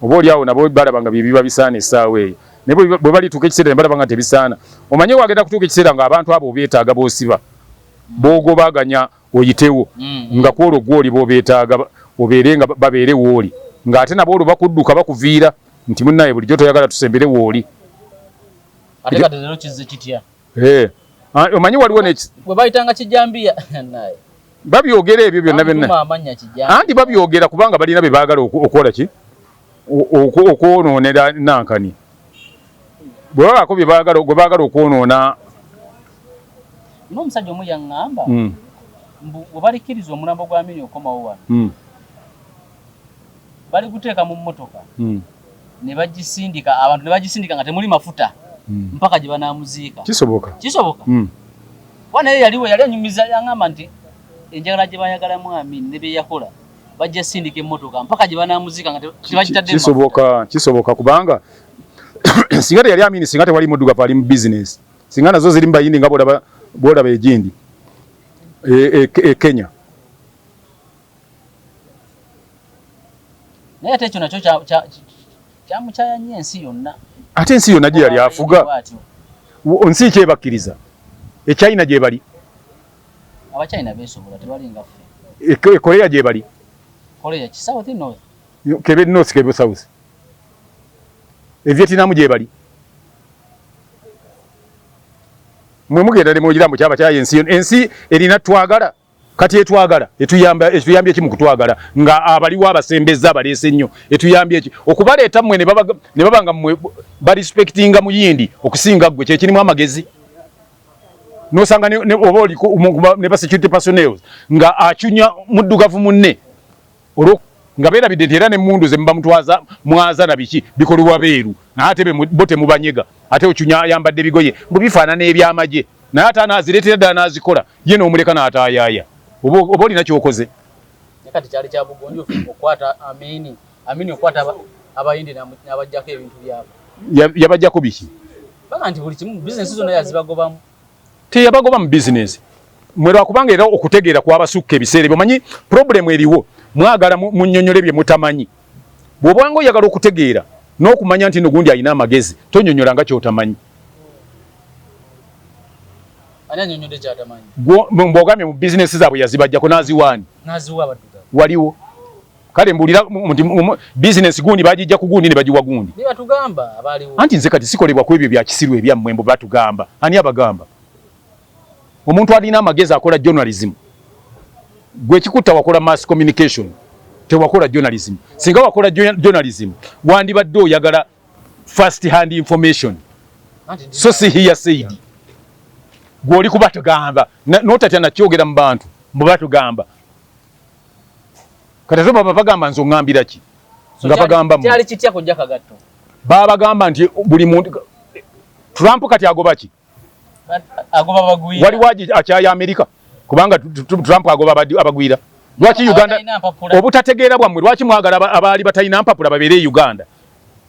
oba oli awo nabo balaba nga biba bisaana essaawa eyo naye bwe balituuka ekiseera ne balaba nga tebisana omanye wagenda kutuuka ekiseera ng'abantu abo obeetaaga b'osiba b'ogobaganya oyitewo nga kwolwo gwoli b'obeetaaga obeere nga babeere wooli ng'ate nabo olwo bakudduka bakuviira nti munnaye bulijjo toyagala tusembere wooli ate kati leero kizze kitya omanyi waliwo bwe bayitanga kijambiya babyogera ebyo byonna anti babyogera kubanga balina bye baagala okukola ki okwonoonera nankani bwe babaako gwe baagala okwonoona n'omusajja omu yaŋŋamba bwe balikkiriza omulambo gwa Amin okomawo wano bali guteeka mu mmotoka ne bagisindika abantu ne bagisindika nga temuli mafuta mpaka gye banaamuziika kisoboka wana yali anyumiza yaŋŋamba nti enjagala gye bayagalamu Amin ne bye yakola bajja sindika emmotoka mpaka gye banaamuziika nga tebagitadde kisoboka kubanga singa teyali Amin singa tewali muddugavu ali mu bizinesi singa nazo ziri mu bayindi nga bwolaba egindi Kenya naye ate ekyo nakyo kyamukyaya nnyo ensi yonna ate ensi yonna gye yali afuga nsi ki ebakkiriza eChina gye bali abachina besobola tebali nga ffe Korea gye bali Korea ki south north kebe north kebe south Vietnam gye bali mwe mugenda ne mugirambo kyaba kyaye ensi erina twagala kati etuyambye ki mu kutwagala nga abaliwo abasembeza abalese nnyo etuyambye ki okubaleeta mmwe ne baba nga mmwe barespectinga muyindi okusinga ggwe kyekirimu amagezi nosanga oba oli ne ba security personnel nga acunya muddugavu munne olwo nga beerabidde nti era n'emmundu ze muba mwaza na biki bikolebwa beeru naye ate bo temubanyega ate ocunya ayambadde bigoye mbu bifaanana ebyamagye naye ate anaazireetera ddala n'azikola ye n'omuleka n'ataayaaya oba olina kyokoze kati kyali kya bugonjo okwata amini okwata abayindi n'abajjako ebintu byabo yabajjako biki baga nti buli kimu bizinesi zonna yazibagobamu teyabagoba mu bizinesi mwe lwakubanga era okutegeera kw'abasukka ebiseera ebyo manyi problemu eriwo mwagala munnyonnyole bye mutamanyi bw'obanga oyagala okutegeera n'okumanya nti nogundi alina amagezi tonyonnyola nga kyotamanyi mbogambye mu bizinesi zaabwe yazibajjako n'aziwaani waliwo kale mbulira bizinesi gundi bagijja ku gundi ne bagiwa gundi anti nze kati sikolebwa ku ebyo bya kisiru ebyammwe mbu batugamba ani abagamba omuntu alina amagezi akola journalism gwe kikutta wakola mass communication tewakola journalism singa wakola journalism wandibadde oyagala first hand information so si hearsay gwoli kuba tugamba notatya nakyogera mu bantu mubatugamba kati zo baba bagamba nzo ngambira ki nga bagamba kyali kitya kujja kagatto baba bagamba nti buli muntu Trump kati agoba ki agoba bagwira wali waji akyaya America kubanga Trump agoba abagwira lwaki Uganda obutategeera bwamwe lwaki mwagala abaali batalina mpapula babeere Uganda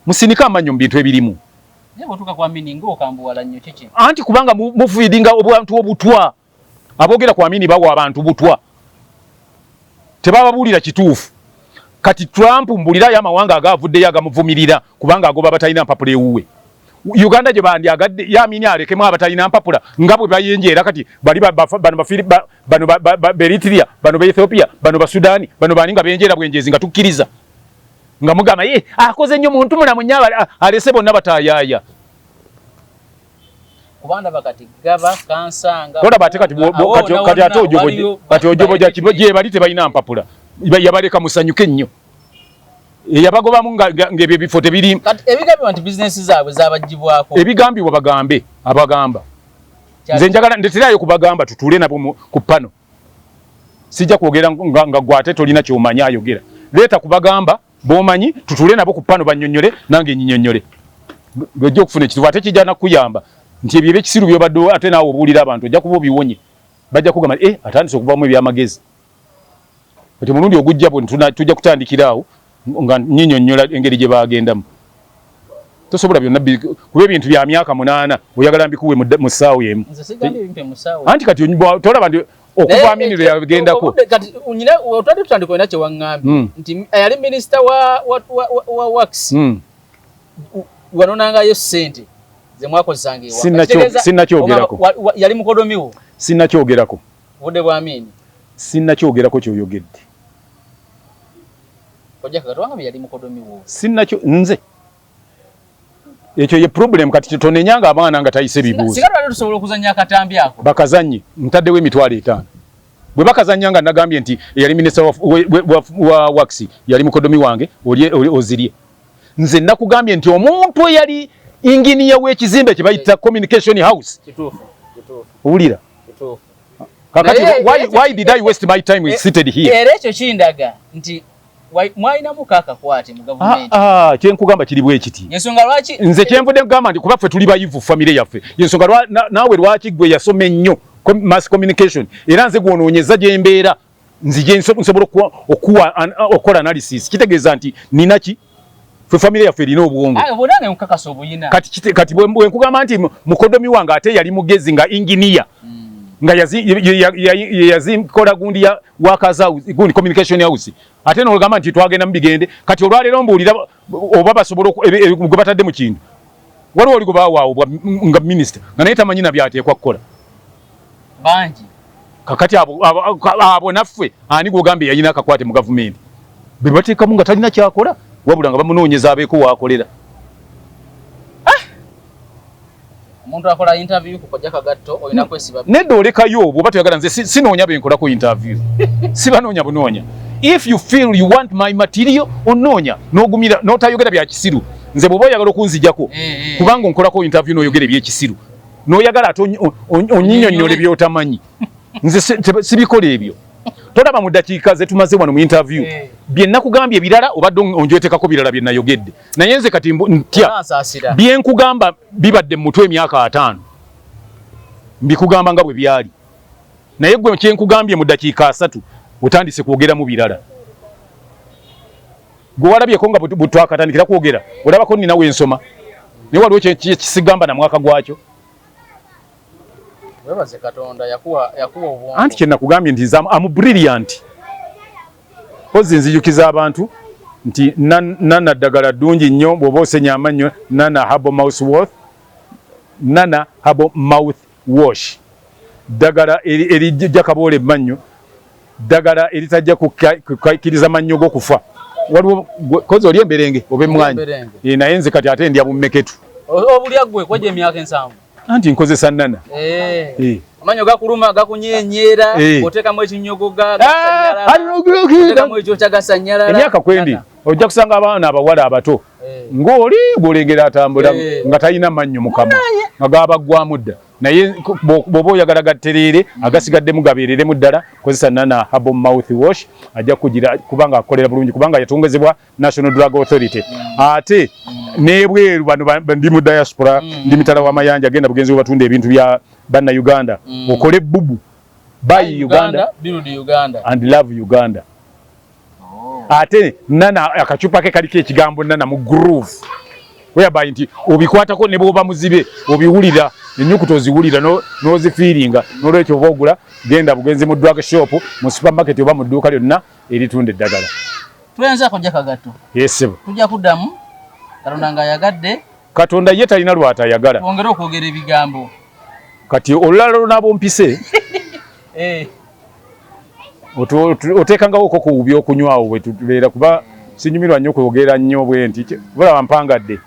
musinika amanyo mu bintu ebirimu nebo tuka kuamini ngo kambuwala nnyo kiki anti kubanga mufuidinga obwantu obutwa abogera kuamini bawo abantu butwa tebababulira kituufu kati Trump mbulira y'amawanga agavuddeyo agamuvumirira kubanga agoba batalina mpapula ewuwe Uganda gye bandi agadde yamini alekemu abatalina mpapula nga bwe bayenjeera kati bali bano Eritrea bano Ethiopia bano Sudani bano baninga benjeera bwenjezi nga tukkiriza nga mugamba akoze nnyo muntu mulamu nnyo alese bonna batayaaya kubanda bakati gaba kansanga tola bate kati ate ojoboja kibye bali tebalina mpapula yabaleka musanyuke nnyo yabagobamu ng'ebyo bifo tebiri kati ebigambibwa nti bizinesi zaabwe zabagibwako ebigambibwa bagambe abagamba nze njagala ndeterayo kubagamba tutule nabo ku pano sijja kwogera nga gwate tolina kyomanya ayogera leeta kubagamba bomanyi tutule nabo ku pano bannyonnyole nange nyinyonnyole gojja okufuna ekitiibwa ate kijja nakuyamba nti ebyo ebekisiru byobadde ate naawe obuulira abantu ojja kuba obiwonye bajja kugamba atandise okuvamu ebyamagezi kati omulundi ogujja bwe tujja kutandikiraawo nga nyinyonnyola engeri gye bagendamu tosobola byonna kuba ebintu bya myaka 8 oyagala mbikuwe mu ssaawa emu anti kati tolaba nti okuva aminiro yagendako kati otadde tutandika olina kyewaŋŋambye nti yali minisita wa wax wanonangayo ssente zemwakozesanga sinnakyogerako yali mukodomiwo sinnakyogerako budde bwa Amini sinnakyogerako kyoyogedde sinnakyo nze ekyo ye problem kati tonenyanga abaana nga tayise bibuuzo sigala tusobola okuzannya akatambi ako bakazannye ntaddewo emitwalo 5 bwe bakazannya nga nagambye nti yali minisita wa wax yali mukodomi wange ozirye nze nakugambye nti omuntu eyali inginiya w'ekizimbe kye bayita communication house owulira kakati why did I waste my time seated here era ekyo kindaga nti mwalina mukaka kwate mu government kyenkugamba kiri bwe kiti yensonga lwaki nze kyenvudde kugamba nti kuba ffe tuli bayivu famire yaffe yensonga naawe lwaki gwe yasoma ennyo mass communication era nze gwonoonyeza gye mbeera nzije nsobola okukola analysis kitegeeza nti ninaki ffe famire yaffe erina obwongo bonange mukakasa obuyina kati bwe nkugamba nti mukodomi wange ate yali mugezi nga inginiya nga yazikola gundi ya workers house gundi communication house ate n'olugamba nti twagenda mu bigende kati olwaleero mbuulira oba basobola gwe batadde mu kintu waliwo oli gwe baawaawo nga minisita nga naye tamanyi na byateekwa kukola bangi kakati abo naffe ani gwogambye yalina akakwate mu gavumenti be bateekamu nga talina kyakola wabula nga bamunoonyeza abeeko waakolera omuntu akola interview ku Kojja Kagatto olina kwesiba nedda olekayo bw'oba toyagala nze sinoonya benkolako interview sibanoonya bunoonya. If you feel you want my material onoonya n'ogumira n'otayogera bya kisiru nze bw'oba oyagala okunzijjako kubanga onkolako interview n'oyogera ebyekisiru n'oyagala ate onyinnyonnyole by'otamanyi nze sibikola ebyo. Tolaba mu ddakiika ze tumaze wano mu interview bye nakugambye ebirala obadde onjwetekako birala bye nayogedde naye nze kati ntya bye nkugamba bibadde mu mutwe emyaka 5 mbikugamba nga bwe byali naye gwe kye nkugambye mu ddakiika 3 otandise kwogera mu birala. Gwe walabyeko nga butwakatandikira kwogera olabako nina wensoma naye waliwo kisigamba na mwaka gwakyo. Webaze Katonda yakuwa obwongo. Anti kye nakugambye nti am brilliant. Pozi nzijukiza abantu nti nana ddagala ddungi nnyo bw'oba osenya amannyo nana herbal mouth wash. Ddagala erijja kaboole emmannyo ddagala eritajja kukkiriza mannyo go kufa. Waliwo kozi oli emberenge oba emmwanyi naye nze kati ate ndya bummeketu. Obulya ggwe kwejja emyaka 7. Anti nkozesa nana. Amanyo gakuluma gakunyenyera otekamu ekinyogo gagasanyala ekyo kyagasanyala emyaka kwendi ojja kusanga abaana abawala abato ng'oli gwolengera atambula nga talina mannyo mukama nga gabaggwamu dda naye bw'oba oyagala gattereere agasigaddemu gabeereremu ddala kozesa nana herbal mouth wash ajja kugira kubanga akolera bulungi kubanga yatongozebwa National Drug Authority. Ate n'ebweru bano ndi mu diaspora ndi mitala w'amayanja agenda bugenzi bwe batunda ebintu bya banna Uganda okole bubu buy Uganda build Uganda and love Uganda. Ate nana akacupa ke kaliko ekigambo nana mu groove whereby nti obikwatako ne bw'oba muzibe obiwulira ennyukuta oziwulira n'ozifiiringa n'olwekyo oba ogula genda bugenzi mu drug shop mu supermarket oba mu dduuka lyonna eritunda eddagala. Tuyenza Kojja Kagatto yesebo tujja kuddamu Katonda ng'ayagadde Katonda ye talina lw'atayagala twongere okwogera ebigambo kati olulala lunaaba ompise oteekangawo oko ku byokunywawo bwe tubeera kuba sinyumirwa nnyo kwogera nnyo bwe nti bulaba mpangadde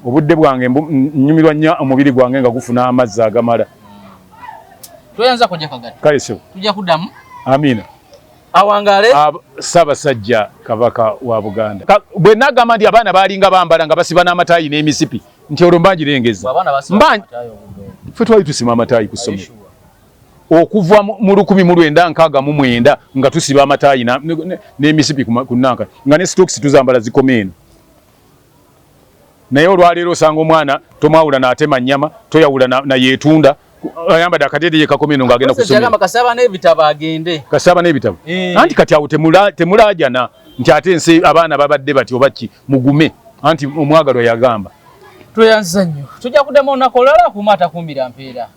obudde bwange nnyumirwa nnyo omubiri gwange nga gufuna amazzi agamala. Tuyenza Kojja Kagatto kale so tujja kuddamu amina awangale Ssaabasajja Kabaka wa Buganda bwe nagamba nti abaana baalinga bambala nga basiba n'amataayi n'emisipi nti olwo mbangirengeza ffe twali tusima amataayi ku ssomero okuva mu 1969 nga tusiba amataayi n'emisipi ku nanka nga ne stocks tuzambala zikomeeno naye olwaleero osanga omwana tomwawula n'atema nnyama toyawula na yeetunda ayambadde akateete ye kakomeeno ng'agenda ku ssomero kasaba n'ebitabo anti kati awo temulaajana nti ate ensi abaana babadde bati obaki mugume anti omwagalo yagamba. Tweyanza nnyo tujja kuddamu olunaku olulala kumata kumbira mpeera.